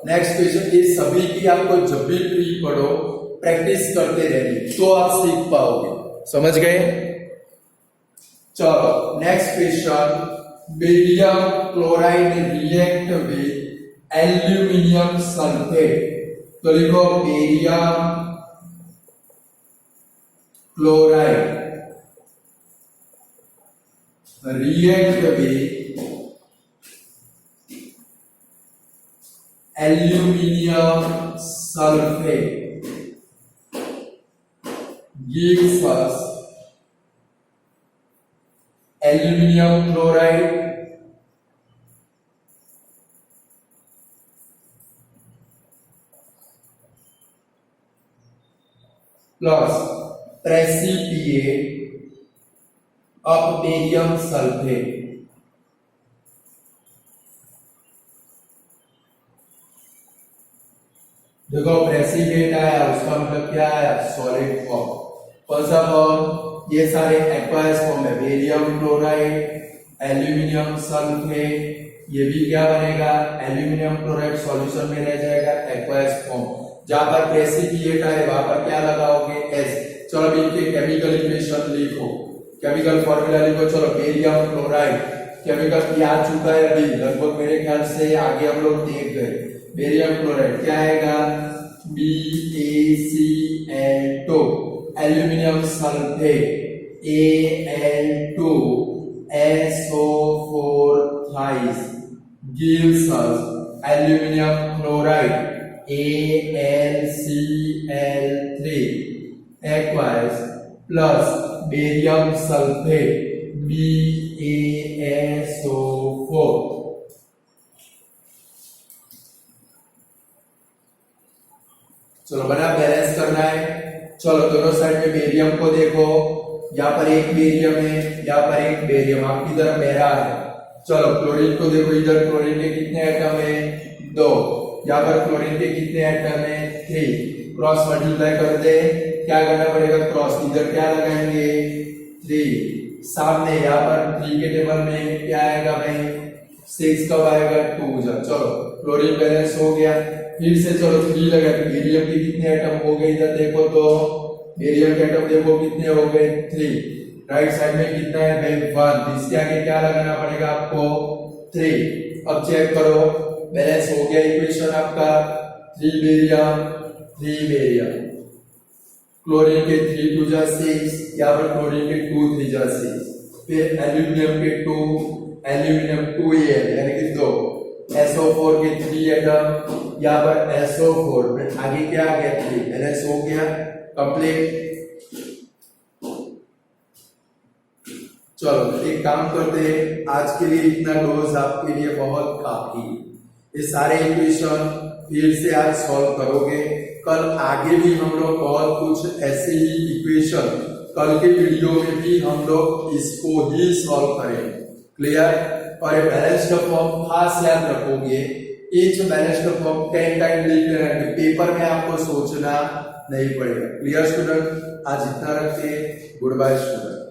नेक्स्ट क्वेश्चन, ये सभी की आपको जब भी फ्री पढ़ो प्रैक्टिस करते रहनी तो आप सीख पाओगे, समझ गए। चलो next question, barium chloride react with aluminium sulphate. तो लिखो barium chloride react with aluminum sulfate gives us aluminum chloride plus precipitate of barium sulfate। देखो प्रेसिपिटेट आया, उसका मतलब क्या आया, सॉलिड फॉर्म। कौन सा फॉर्म, ये सारे एक्वायस फॉर्म है, बेरियम क्लोराइड, एल्यूमिनियम सल्फेट, ये भी क्या बनेगा, एल्यूमिनियम क्लोराइड सॉल्यूशन में रह जाएगा, एक्वायस फॉर्म। जहां पर प्रेसिपिटेट आए वहां पर क्या लगाओगे, एस। चलो अभी इनके केमिकल इक्वेशन लिखो, केमिकल फॉर्मूला लिखो। चलो बेरियम क्लोराइड केमिकल आ चुका है अभी, लगभग मेरे ख्याल से आगे हम लोग देख गए। बेरियम क्लोराइड क्या आएगा, BaCl2, aluminium sulphate Al2SO4 thrice gives us aluminum chloride AlCl3 aqueous plus barium sulphate BaSO4। चलो बना, बैलेंस करना है। चलो दोनों साइड में बेरियम को देखो, यहाँ पर एक बेरियम है, यहाँ पर एक बेरियम आपकी तरफ मेरा है। चलो क्लोरीन को देखो, इधर क्लोरीन के कितने एटम है, 2, यहाँ पर क्लोरीन के कितने एटम है, 3। क्रॉस मल्टीप्लाई कर दे, क्या करना पड़ेगा, क्रॉस, इधर क्या लगाएंगे, 3, सामने यहाँ पर 3 के टेबल में क्या आएगा भाई, 6 कब आएगा, 2 जा। चलो क्लोरीन बैलेंस हो गया। फिर से चलो 3 लगा, बेरियम के कितने एटम हो गए, इधर देखो तो बेरियम के एटम देखो कितने हो गए, 3। राइट साइड में कितना है भाई, 1। इसके आगे क्या लगाना पड़ेगा आपको, 3। अब चेक करो, बैलेंस हो गया इक्वेशन आपका, 3 बेरियम 3 बेरियम, क्लोरीन के 3 2 जा 6, यहाँ पर क्लोरीन के 2 3 जा 6, फिर एल्यूमिनियम के 2 एल्यूमिनियम 2Al यानी कि 2, SO4 के 3 एटम, यहाँ पर SO4 फिर आगे क्या आ गया, 3। बैलेंस हो गया कंप्लीट। चलो एक काम करते हैं, आज के लिए इतना डोज आपके लिए बहुत काफी। ये सारे इक्वेशन फिर से आज सॉल्व करोगे, कल आगे भी हम लोग बहुत कुछ ऐसे ही इक्वेशन कल के वीडियो में भी हम लोग इसको ही सॉल्व करेंगे, क्लियर। और ये बैलेंस्ड फॉर्म खास याद रखोगे, ईच बैलेंस्ड फॉर्म 10 टाइम लिख लेना, पेपर में आपको सोचना नहीं पड़ेगा, क्लियर स्टूडेंट। आज इतना रखते हैं, गुड बाय स्टूडेंट।